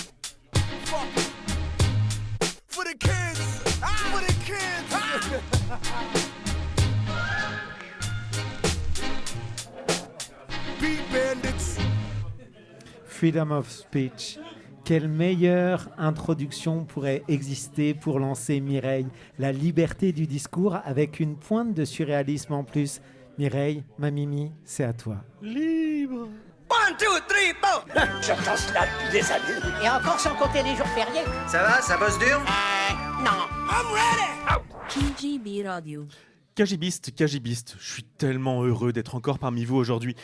Fuck. For the kids. For the kids. Freedom of speech. Quelle meilleure introduction pourrait exister pour lancer Mireille, la liberté du discours avec une pointe de surréalisme en plus. Mireille, ma Mimi, c'est à toi. Libre. 1, 2, 3, 4. Je pense là depuis des années. Et encore sans compter les jours fériés. Ça va, ça bosse dur? Non. I'm ready. KGB Radio. KGBiste, KGBiste, je suis tellement heureux d'être encore parmi vous aujourd'hui.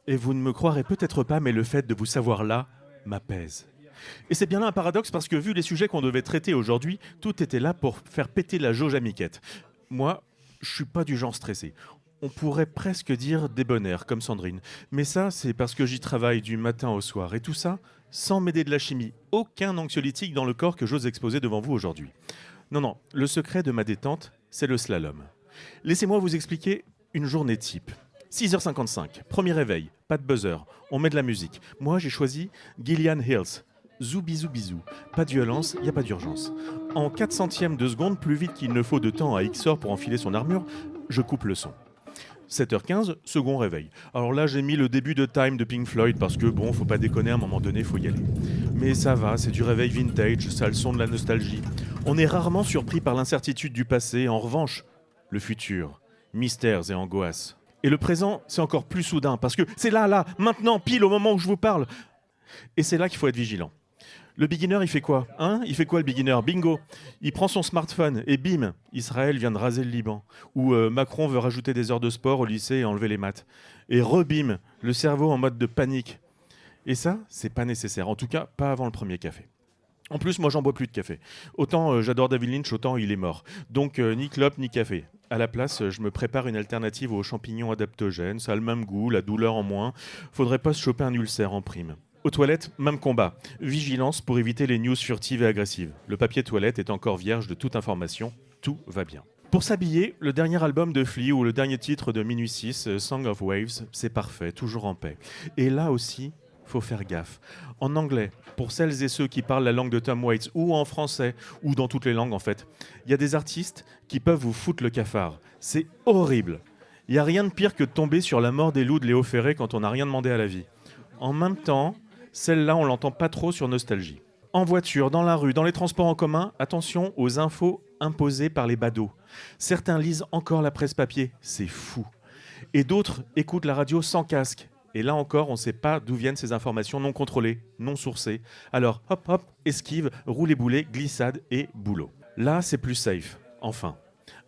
Et vous ne me croirez peut-être pas, mais le fait de vous savoir là m'apaise. Et c'est bien là un paradoxe parce que vu les sujets qu'on devait traiter aujourd'hui, tout était là pour faire péter la jauge à miquette. Moi, je suis pas du genre stressé. On pourrait presque dire débonnaire, comme Sandrine. Mais ça, c'est parce que j'y travaille du matin au soir. Et tout ça, sans m'aider de la chimie. Aucun anxiolytique dans le corps que j'ose exposer devant vous aujourd'hui. Non, le secret de ma détente, c'est le slalom. Laissez-moi vous expliquer une journée type. 6h55, premier réveil, pas de buzzer, on met de la musique. Moi, j'ai choisi Gillian Hills. Zou bisou bisou. Pas de violence, y a pas d'urgence. En 4 centièmes de seconde, plus vite qu'il ne faut de temps à XOR pour enfiler son armure, je coupe le son. 7h15, second réveil. Alors là, j'ai mis le début de Time de Pink Floyd parce que bon, faut pas déconner, à un moment donné, faut y aller. Mais ça va, c'est du réveil vintage, ça a le son de la nostalgie. On est rarement surpris par l'incertitude du passé. En revanche, le futur, mystères et angoisses. Et le présent, c'est encore plus soudain, parce que c'est là, maintenant, pile au moment où je vous parle. Et c'est là qu'il faut être vigilant. Le beginner, il fait quoi ? Il fait quoi le beginner ? Bingo ! Il prend son smartphone et bim, Israël vient de raser le Liban. Ou Macron veut rajouter des heures de sport au lycée et enlever les maths. Et rebim, le cerveau en mode de panique. Et ça, c'est pas nécessaire. En tout cas, pas avant le premier café. En plus, moi, j'en bois plus de café. Autant j'adore David Lynch, autant il est mort. Donc, ni clope, ni café. À la place, je me prépare une alternative aux champignons adaptogènes. Ça a le même goût, la douleur en moins. Faudrait pas se choper un ulcère en prime. Aux toilettes, même combat. Vigilance pour éviter les news furtives et agressives. Le papier toilette est encore vierge de toute information. Tout va bien. Pour s'habiller, le dernier album de Flea ou le dernier titre de Minuit 6, Song of Waves, c'est parfait, toujours en paix. Et là aussi, faut faire gaffe. En anglais, pour celles et ceux qui parlent la langue de Tom Waits, ou en français, ou dans toutes les langues en fait, il y a des artistes qui peuvent vous foutre le cafard. C'est horrible. Il n'y a rien de pire que de tomber sur la mort des loups de Léo Ferré quand on n'a rien demandé à la vie. En même temps, celle-là, on l'entend pas trop sur Nostalgie. En voiture, dans la rue, dans les transports en commun, attention aux infos imposées par les badauds. Certains lisent encore la presse papier, c'est fou. Et d'autres écoutent la radio sans casque. Et là encore, on ne sait pas d'où viennent ces informations non contrôlées, non sourcées. Alors, hop, hop, esquive, roulé-boulé, glissade et boulot. Là, c'est plus safe, enfin.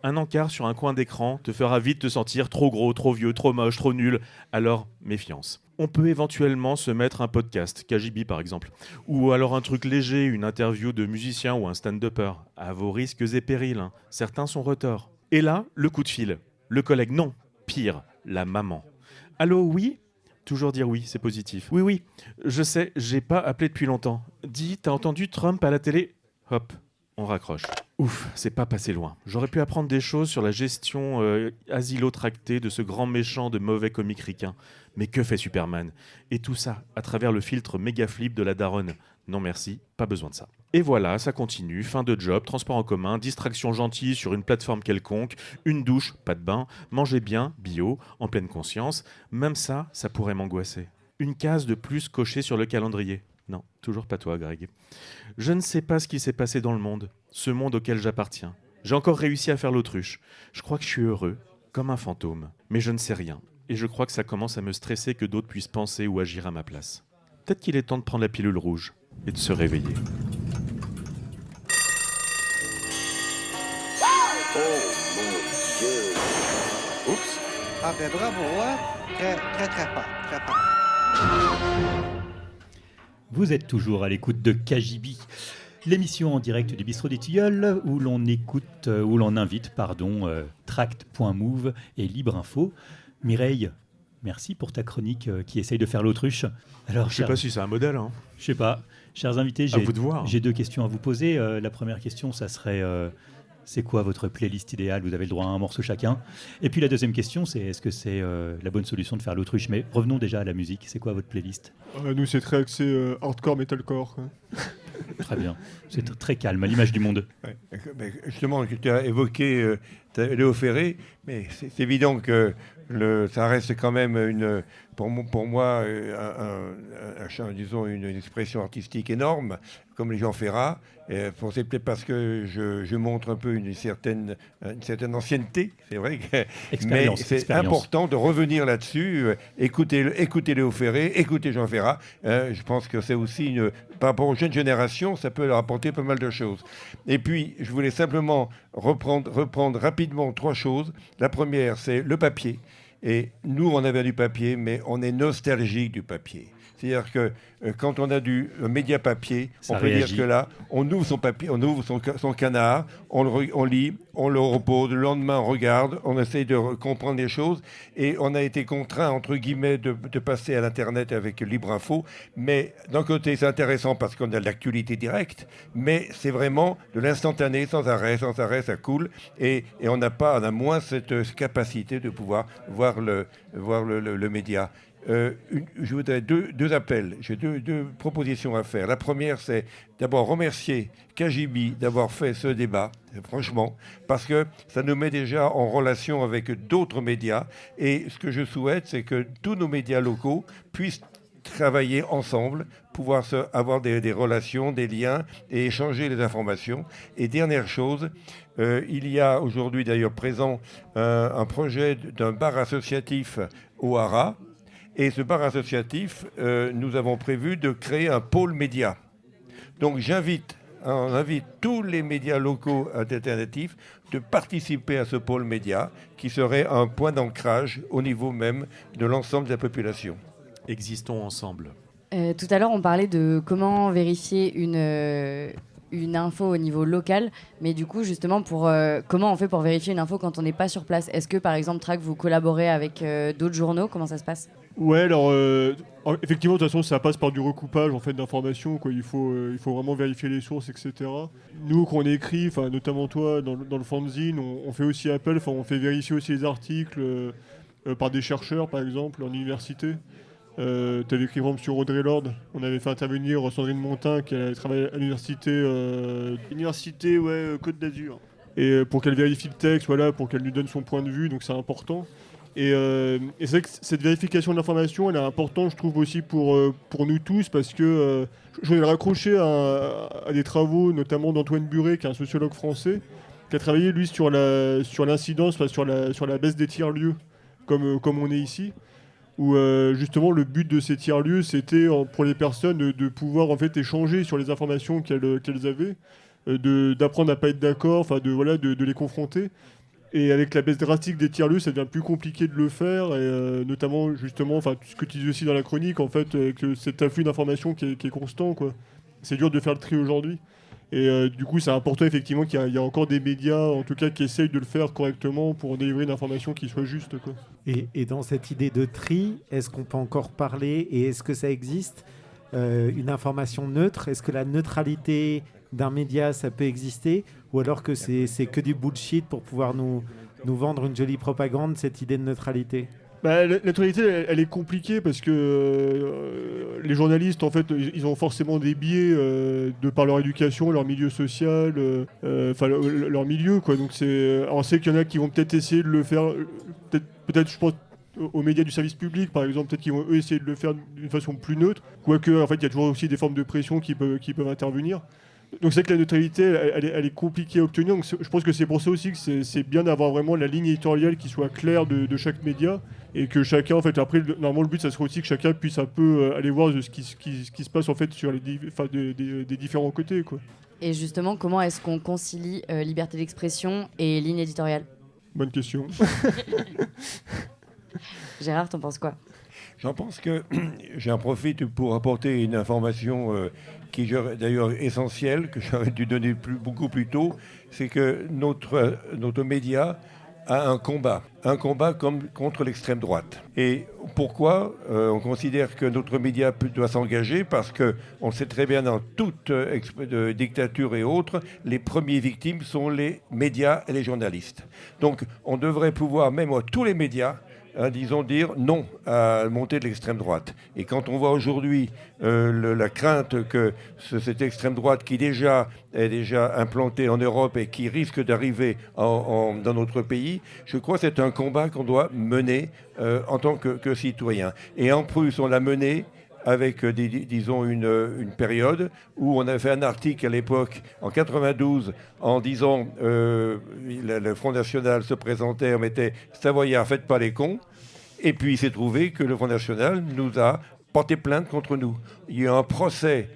Un encart sur un coin d'écran te fera vite te sentir trop gros, trop vieux, trop moche, trop nul. Alors, méfiance. On peut éventuellement se mettre un podcast, KGB par exemple, ou alors un truc léger, une interview de musicien ou un stand-upper, à vos risques et périls, hein. Certains sont retors. Et là, le coup de fil. Le collègue, non, pire, la maman. Allô, oui ? Toujours dire oui, c'est positif. Oui, je sais, j'ai pas appelé depuis longtemps. Dis, t'as entendu Trump à la télé ? Hop, on raccroche. Ouf, c'est pas passé loin. J'aurais pu apprendre des choses sur la gestion asylo-tractée de ce grand méchant de mauvais comique ricain. Mais que fait Superman ? Et tout ça à travers le filtre méga flip de la daronne. Non merci, pas besoin de ça. Et voilà, ça continue, fin de job, transport en commun, distraction gentille sur une plateforme quelconque, une douche, pas de bain, manger bien, bio, en pleine conscience. Même ça pourrait m'angoisser. Une case de plus cochée sur le calendrier. Non, toujours pas toi, Greg. Je ne sais pas ce qui s'est passé dans le monde, ce monde auquel j'appartiens. J'ai encore réussi à faire l'autruche. Je crois que je suis heureux, comme un fantôme. Mais je ne sais rien. Et je crois que ça commence à me stresser que d'autres puissent penser ou agir à ma place. Peut-être qu'il est temps de prendre la pilule rouge et de se réveiller. Oh mon Dieu! Oups! Ah ben bravo, hein? Très pas. Vous êtes toujours à l'écoute de KGB, l'émission en direct du Bistrot des Tilleuls où l'on invite, Tract.move et Libre Info. Mireille, merci pour ta chronique qui essaye de faire l'autruche. Alors, je sais pas si c'est un modèle. Hein. Je sais pas. Chers invités, j'ai 2 questions à vous poser. La première question, ça serait c'est quoi votre playlist idéale? Vous avez le droit à un morceau chacun. Et puis la deuxième question, c'est est-ce que c'est la bonne solution de faire l'autruche? Mais revenons déjà à la musique. C'est quoi votre playlist? Nous, c'est très axé hardcore, metalcore. Quoi. Très bien. C'est très calme, à l'image du monde. Ouais. Justement, tu as évoqué Léo Ferré, mais c'est évident que ça reste quand même pour moi disons une expression artistique énorme, comme les Jean Ferrat. C'est peut-être parce que je montre un peu une certaine ancienneté, c'est vrai. Mais c'est important de revenir là-dessus, écouter Léo Ferré, écouter Jean Ferrat. Je pense que c'est aussi, par rapport aux jeunes générations, ça peut leur apporter pas mal de choses. Et puis, je voulais simplement reprendre rapidement 3 choses. La première, c'est le papier. Et nous, on avait du papier, mais on est nostalgique du papier. C'est-à-dire que quand on a du média papier, on peut dire que là, on ouvre son papier, on ouvre son canard, on lit, on le repose, le lendemain on regarde, on essaye de comprendre les choses, et on a été contraint, entre guillemets, de passer à l'Internet avec Libre Info. Mais d'un côté, c'est intéressant parce qu'on a de l'actualité directe, mais c'est vraiment de l'instantané, sans arrêt, ça coule, et on a moins cette capacité de pouvoir voir le média. Je voudrais deux appels, j'ai deux propositions à faire. La première, c'est d'abord remercier KGB d'avoir fait ce débat, franchement, parce que ça nous met déjà en relation avec d'autres médias. Et ce que je souhaite, c'est que tous nos médias locaux puissent travailler ensemble, pouvoir avoir des relations, des liens et échanger les informations. Et dernière chose, il y a aujourd'hui d'ailleurs présent un projet d'un bar associatif au Hara. Et ce bar associatif, nous avons prévu de créer un pôle média. Donc on invite tous les médias locaux alternatifs de participer à ce pôle média qui serait un point d'ancrage au niveau même de l'ensemble de la population. Existons ensemble. Tout à l'heure, on parlait de comment vérifier une info au niveau local, mais du coup, justement, comment on fait pour vérifier une info quand on n'est pas sur place? Est-ce que, par exemple, Tract, vous collaborez avec d'autres journaux? Comment ça se passe? Ouais, alors effectivement, de toute façon, ça passe par du recoupage en fait d'informations, quoi. Il faut vraiment vérifier les sources, etc. Nous, quand on écrit, notamment toi, dans le fanzine, on fait aussi appel, on fait vérifier aussi les articles par des chercheurs, par exemple, en université. Tu avais écrit par exemple sur Audrey Lorde, on avait fait intervenir Sandrine Montin qui travaille à l'université Côte d'Azur. Et pour qu'elle vérifie le texte, pour qu'elle nous donne son point de vue, donc c'est important. Et c'est vrai que cette vérification de l'information, elle est importante, je trouve, aussi pour nous tous, parce que je voulais le raccrocher à des travaux, notamment d'Antoine Buret, qui est un sociologue français, qui a travaillé, lui, sur l'incidence, sur la baisse des tiers-lieux, comme on est ici, où justement le but de ces tiers-lieux, c'était pour les personnes de pouvoir en fait échanger sur les informations qu'elles avaient, d'apprendre à pas être d'accord, de les confronter. Et avec la baisse drastique des tiers-lieux, ça devient plus compliqué de le faire, et notamment justement, ce que tu dis aussi dans la chronique, en fait, avec cet afflux d'informations qui est constant, quoi. C'est dur de faire le tri aujourd'hui. Et du coup, c'est important effectivement qu'il y a encore des médias, en tout cas, qui essayent de le faire correctement pour délivrer une information qui soit juste, quoi. Et dans cette idée de tri, est-ce qu'on peut encore parler, et est-ce que ça existe, une information neutre? Est-ce que la neutralité d'un média, ça peut exister, ou alors que c'est que du bullshit pour pouvoir nous vendre une jolie propagande, cette idée de neutralité? La neutralité, elle est compliquée parce que les journalistes, en fait, ils ont forcément des biais de par leur éducation, leur milieu social, leur milieu, quoi. Donc on sait qu'il y en a qui vont peut-être essayer de le faire, peut-être, je pense, aux médias du service public, par exemple, peut-être qu'ils vont eux essayer de le faire d'une façon plus neutre, quoique, en fait, il y a toujours aussi des formes de pression qui peuvent intervenir. Donc c'est vrai que la neutralité, elle est compliquée à obtenir. Donc je pense que c'est pour ça aussi que c'est bien d'avoir vraiment la ligne éditoriale qui soit claire de chaque média et que chacun, en fait, après, normalement le but, ça serait aussi que chacun puisse un peu aller voir ce qui se passe en fait sur des différents côtés, quoi. Et justement, comment est-ce qu'on concilie liberté d'expression et ligne éditoriale ? Bonne question. Gérard, t'en penses quoi ? J'en pense que j'en profite pour apporter une information qui est d'ailleurs essentielle, que j'aurais dû donner beaucoup plus tôt, c'est que notre média a un combat contre l'extrême droite. Et pourquoi on considère que notre média doit s'engager ? Parce qu'on sait très bien, dans toute dictature et autres, les premiers victimes sont les médias et les journalistes. Donc on devrait pouvoir, même tous les médias, disons, dire non à la montée de l'extrême droite. Et quand on voit aujourd'hui la crainte que cette extrême droite qui est déjà implantée en Europe et qui risque d'arriver dans notre pays, je crois que c'est un combat qu'on doit mener en tant que citoyen. Et en plus, on l'a mené avec, disons, une période où on a fait un article à l'époque, en 92, en disant le Front National se présentait, on mettait « Savoyard, faites pas les cons ». Et puis il s'est trouvé que le Front National nous a porté plainte contre nous. Il y a eu un procès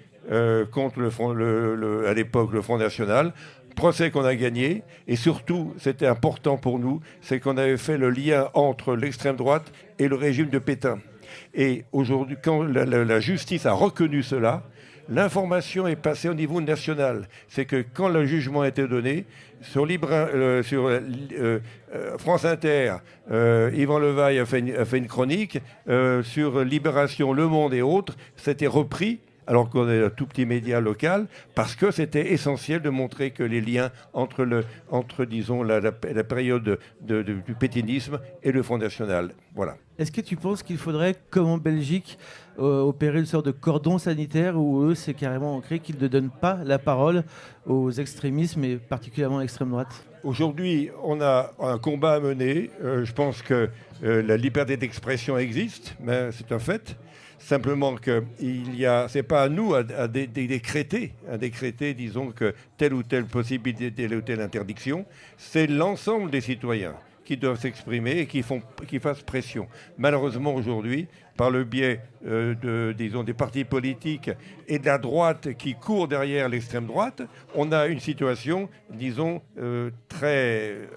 contre à l'époque le Front National, procès qu'on a gagné, et surtout, c'était important pour nous, c'est qu'on avait fait le lien entre l'extrême droite et le régime de Pétain. Et aujourd'hui, quand la justice a reconnu cela, l'information est passée au niveau national. C'est que quand le jugement a été donné, sur France Inter, Yvan Levaille a fait une chronique, sur Libération, Le Monde et autres, c'était repris, alors qu'on est un tout petit média local, parce que c'était essentiel de montrer que les liens entre disons, la période du pétainisme et le Front National. Voilà. Est-ce que tu penses qu'il faudrait, comme en Belgique, opérer une sorte de cordon sanitaire où eux, c'est carrément ancré qu'ils ne donnent pas la parole aux extrémismes et particulièrement à l'extrême droite ? Aujourd'hui, on a un combat à mener. Je pense que la liberté d'expression existe, mais c'est un fait. Simplement que c'est pas à nous à décréter, disons, que telle ou telle possibilité, telle ou telle interdiction. C'est l'ensemble des citoyens qui doivent s'exprimer et qui fassent pression. Malheureusement, aujourd'hui, par le biais des partis politiques et de la droite qui court derrière l'extrême droite, on a une situation, disons, très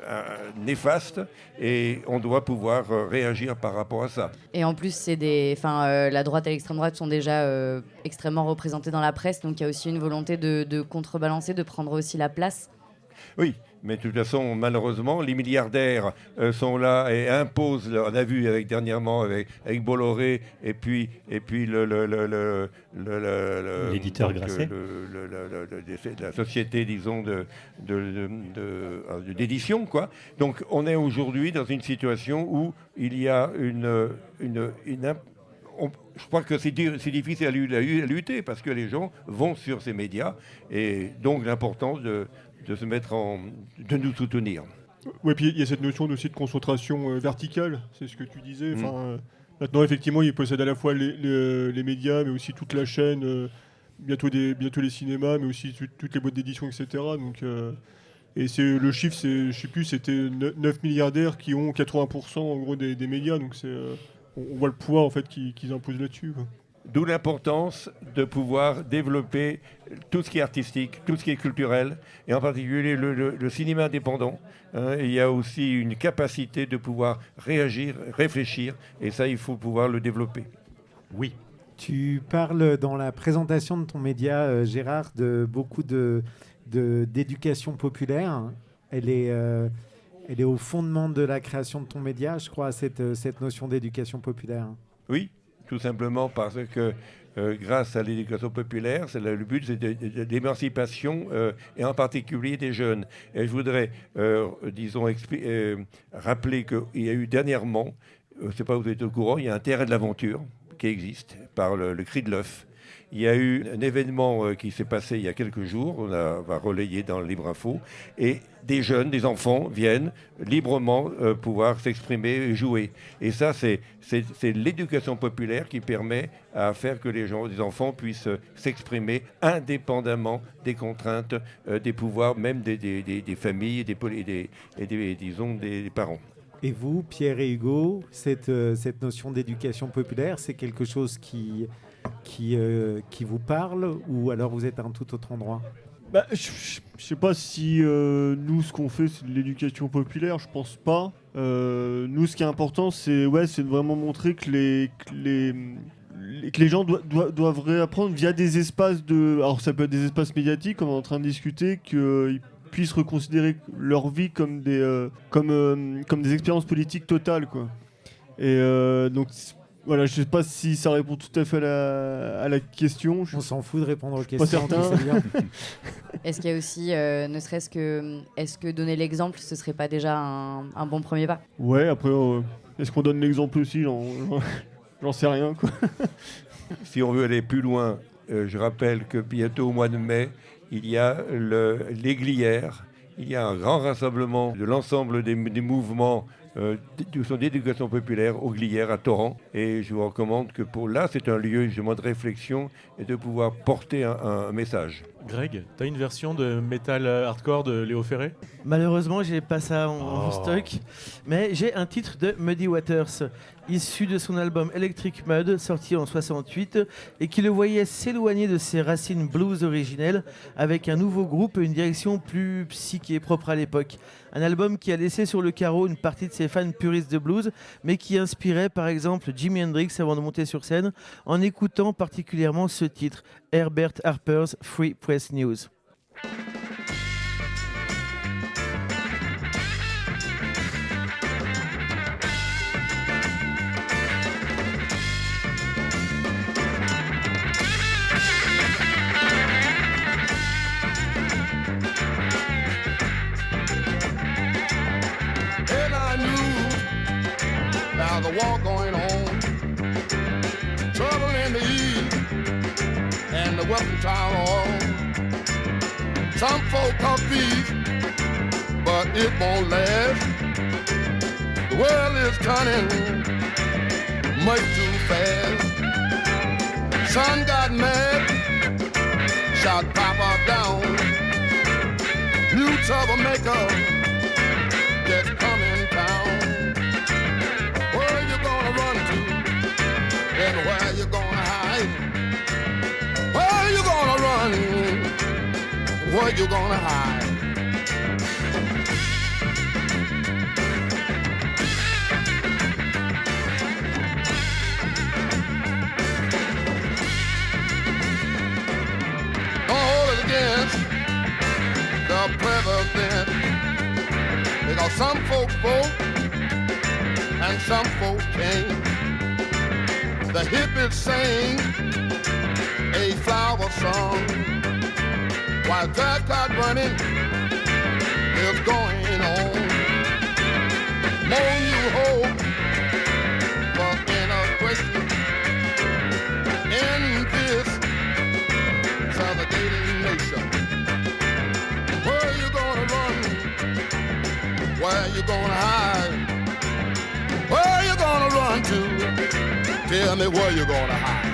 néfaste, et on doit pouvoir réagir par rapport à ça. Et en plus, la droite et l'extrême droite sont déjà extrêmement représentés dans la presse, donc il y a aussi une volonté de contrebalancer, de prendre aussi la place. Oui. Mais de toute façon, malheureusement, les milliardaires sont là et imposent. On a vu dernièrement avec Bolloré et puis l'éditeur Grasset, la société, disons, d'édition, quoi. Donc, on est aujourd'hui dans une situation où il y a je crois que c'est difficile à lutter parce que les gens vont sur ces médias, et donc l'importance de nous soutenir. Oui, puis il y a cette notion aussi de concentration verticale, c'est ce que tu disais. Maintenant, effectivement, ils possèdent à la fois les médias, mais aussi toute la chaîne, bientôt les cinémas, mais aussi toutes les boîtes d'édition, etc. Donc, et le chiffre, je sais plus, c'était 9 milliardaires qui ont 80% en gros des médias. Donc on voit le poids en fait qu'ils imposent là-dessus, quoi. D'où l'importance de pouvoir développer tout ce qui est artistique, tout ce qui est culturel, et en particulier le cinéma indépendant. Il y a aussi une capacité de pouvoir réagir, réfléchir, et ça, il faut pouvoir le développer. Oui. Tu parles dans la présentation de ton média, Gérard, de beaucoup d'éducation populaire. Elle est au fondement de la création de ton média, je crois, cette notion d'éducation populaire. Oui. Tout simplement parce que grâce à l'éducation populaire, le but c'est de l'émancipation et en particulier des jeunes. Et je voudrais, disons, rappeler qu'il y a eu dernièrement je ne sais pas si vous êtes au courant, il y a un terrain de l'aventure qui existe par le Cri de l'œuf. Il y a eu un événement qui s'est passé il y a quelques jours, on va relayer dans le Libre Info, et des jeunes, des enfants viennent librement pouvoir s'exprimer et jouer. Et ça, c'est l'éducation populaire qui permet à faire que les enfants puissent s'exprimer indépendamment des contraintes, des pouvoirs, même des familles et des parents. Et vous, Pierre et Hugo, cette notion d'éducation populaire, c'est quelque chose qui vous parle, ou alors vous êtes à un tout autre endroit? Je sais pas si nous, ce qu'on fait, c'est de l'éducation populaire, je pense pas. Nous, ce qui est important, c'est de vraiment montrer que les gens doivent réapprendre via des espaces alors ça peut être des espaces médiatiques, comme on est en train de discuter, qu'ils puissent reconsidérer leur vie comme des expériences politiques totales, quoi. Et donc voilà, je sais pas si ça répond tout à fait à la question. On s'en fout de répondre aux Pas questions. certain. Est-ce qu'il y a aussi, ne serait-ce que, est-ce que donner l'exemple, ce serait pas déjà un bon premier pas? Ouais, après, est-ce qu'on donne l'exemple aussi? J'en sais rien, quoi. Si on veut aller plus loin, je rappelle que bientôt au mois de mai, il y a les Glières. Il y a un grand rassemblement de l'ensemble des mouvements d'éducation populaire aux Glières à Torrent. Et je vous recommande que c'est un lieu justement de réflexion et de pouvoir porter un message. Greg, t'as une version de metal hardcore de Léo Ferré? Malheureusement, j'ai pas ça en stock, mais j'ai un titre de Muddy Waters, issu de son album Electric Mud, sorti en 68, et qui le voyait s'éloigner de ses racines blues originelles, avec un nouveau groupe et une direction plus psyché, propre à l'époque. Un album qui a laissé sur le carreau une partie de ses fans puristes de blues, mais qui inspirait par exemple Jimi Hendrix avant de monter sur scène, en écoutant particulièrement ce titre, Herbert Harper's Free Press News. The war going on, trouble in the east, and the weapon trial on. Some folk talk peace, but it won't last. The world is turning much too fast. Son got mad, shot Papa down. New troublemaker just coming town. And where you gonna hide? Where you gonna run? Where you gonna hide? Don't hold it against the president, because some folk vote and some folk can't. The hippies sing a flower song while drag card running is going on. More you hope for integration in this segregated nation. Where you gonna run? Where you gonna hide? Where you gonna run to? Tell me where you gonna hide.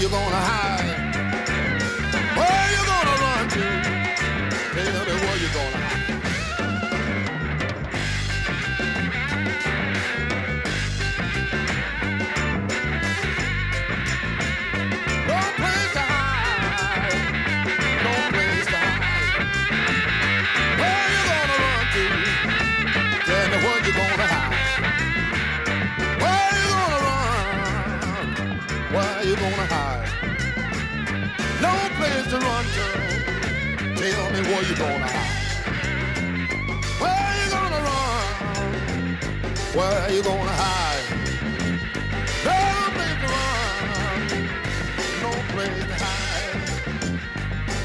you gonna hide? Where you gonna run to? Tell me where you gonna hide? No place to hide. No place to hide. Where you gonna run to? Tell me where you gonna hide? Where you gonna run? Where you gonna hide? No place to run to. Tell me where you gonna hide? Where you gonna run? Where you gonna hide? No place to run. No place to hide.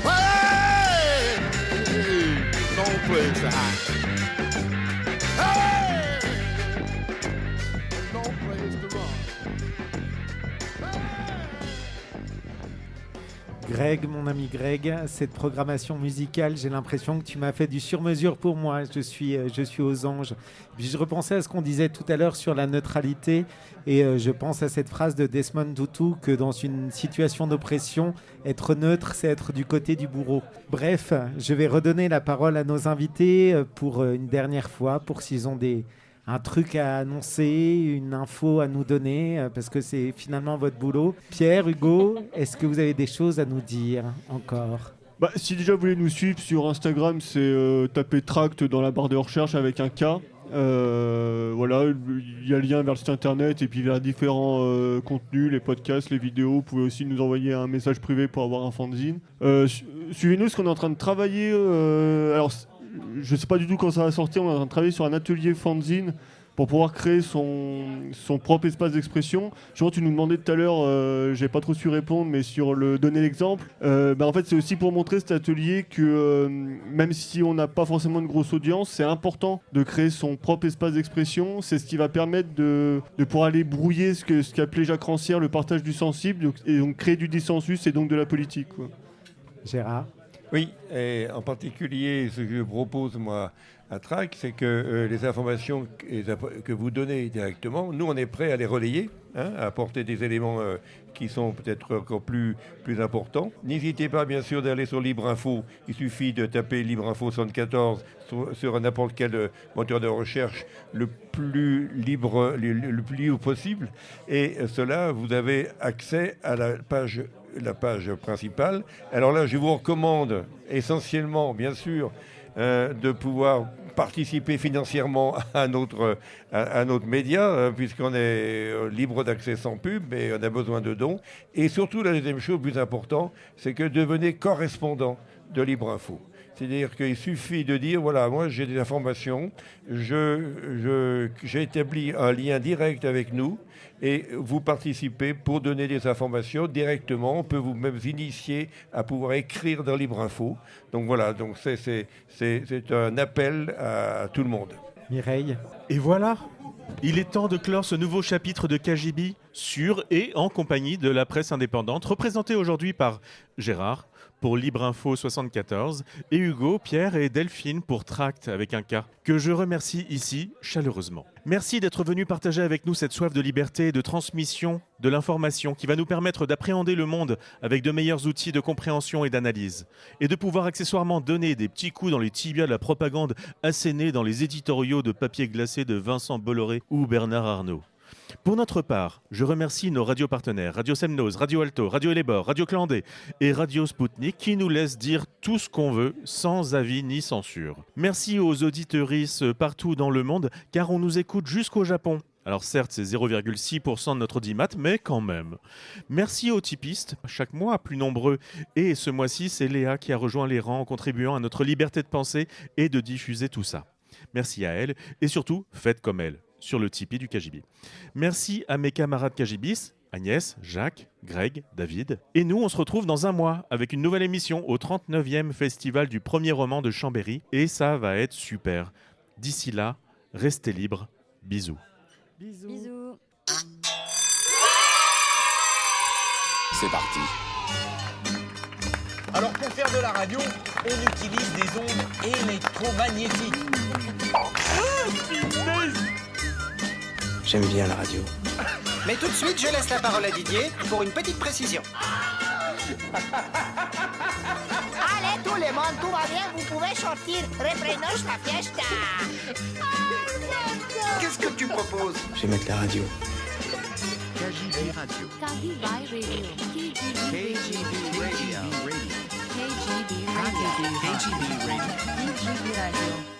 Hey, no place to hide. Hey, no place to run. Greg, mon ami Greg, cette programmation musicale, j'ai l'impression que tu m'as fait du sur-mesure pour moi. Je suis aux anges. Puis je repensais à ce qu'on disait tout à l'heure sur la neutralité et je pense à cette phrase de Desmond Tutu que dans une situation d'oppression, être neutre, c'est être du côté du bourreau. Bref, je vais redonner la parole à nos invités pour une dernière fois, pour s'ils ont un truc à annoncer, une info à nous donner, parce que c'est finalement votre boulot. Pierre, Hugo, est-ce que vous avez des choses à nous dire encore ? Si déjà vous voulez nous suivre sur Instagram, c'est taper Tract dans la barre de recherche avec un K. Voilà, il y a le lien vers le site internet et puis vers différents contenus, les podcasts, les vidéos. Vous pouvez aussi nous envoyer un message privé pour avoir un fanzine. Suivez-nous, parce qu'on est en train de travailler. Alors, je ne sais pas du tout quand ça va sortir. On est en train de travailler sur un atelier fanzine pour pouvoir créer son propre espace d'expression. Je vois, tu nous demandais tout à l'heure, j'ai pas trop su répondre, mais sur donner l'exemple. En fait, c'est aussi pour montrer cet atelier que même si on n'a pas forcément une grosse audience, c'est important de créer son propre espace d'expression. C'est ce qui va permettre de pouvoir aller brouiller ce qu'appelait Jacques Rancière le partage du sensible, et donc créer du dissensus et donc de la politique, quoi. Gérard ? Oui, et en particulier, ce que je propose, moi, à Tract, c'est que les informations que vous donnez directement, nous, on est prêts à les relayer, à apporter des éléments qui sont peut-être encore plus importants. N'hésitez pas, bien sûr, d'aller sur Libre Info. Il suffit de taper Libre Info 74 sur n'importe quel moteur de recherche le plus libre possible. Et cela, vous avez accès à la page principale. Alors là, je vous recommande essentiellement, bien sûr, de pouvoir participer financièrement à notre média, puisqu'on est libre d'accès sans pub, mais on a besoin de dons. Et surtout, la deuxième chose plus importante, c'est que devenez correspondant de Libre Info. C'est-à-dire qu'il suffit de dire, voilà, moi j'ai des informations, j'ai établi un lien direct avec nous, et vous participez pour donner des informations directement. On peut vous même initier à pouvoir écrire dans Libre Info. Donc voilà, donc c'est un appel à tout le monde. Mireille. Et voilà, il est temps de clore ce nouveau chapitre de KGB sur et en compagnie de la presse indépendante, représenté aujourd'hui par Gérard pour Libre Info 74 et Hugo, Pierre et Delphine pour Tract avec un K, que je remercie ici chaleureusement. Merci d'être venu partager avec nous cette soif de liberté et de transmission de l'information qui va nous permettre d'appréhender le monde avec de meilleurs outils de compréhension et d'analyse, et de pouvoir accessoirement donner des petits coups dans les tibias de la propagande assénée dans les éditoriaux de papier glacé de Vincent Bolloré ou Bernard Arnault. Pour notre part, je remercie nos radios partenaires, Radio Semnose, Radio Alto, Radio Elébor, Radio Clandé et Radio Spoutnik qui nous laissent dire tout ce qu'on veut sans avis ni censure. Merci aux auditeuristes partout dans le monde car on nous écoute jusqu'au Japon. Alors certes, c'est 0,6% de notre audimat, mais quand même. Merci aux typistes, chaque mois plus nombreux. Et ce mois-ci, c'est Léa qui a rejoint les rangs en contribuant à notre liberté de penser et de diffuser tout ça. Merci à elle et surtout, faites comme elle. Sur le Tipeee du KGB. Merci à mes camarades KGBistes, Agnès, Jacques, Greg, David. Et nous, on se retrouve dans un mois avec une nouvelle émission au 39e festival du premier roman de Chambéry. Et ça va être super. D'ici là, restez libres. Bisous. Bisous. Bisous. C'est parti. Alors pour faire de la radio, on utilise des ondes électromagnétiques. J'aime bien la radio. Mais tout de suite, je laisse la parole à Didier pour une petite précision. Allez, tout le monde, tout va bien, vous pouvez sortir. Reprenons la fiesta. Qu'est-ce que tu proposes? Je vais mettre la radio. KGB Radio. KGB Radio. KGB Radio. KGB Radio. KGB Radio. KGB Radio.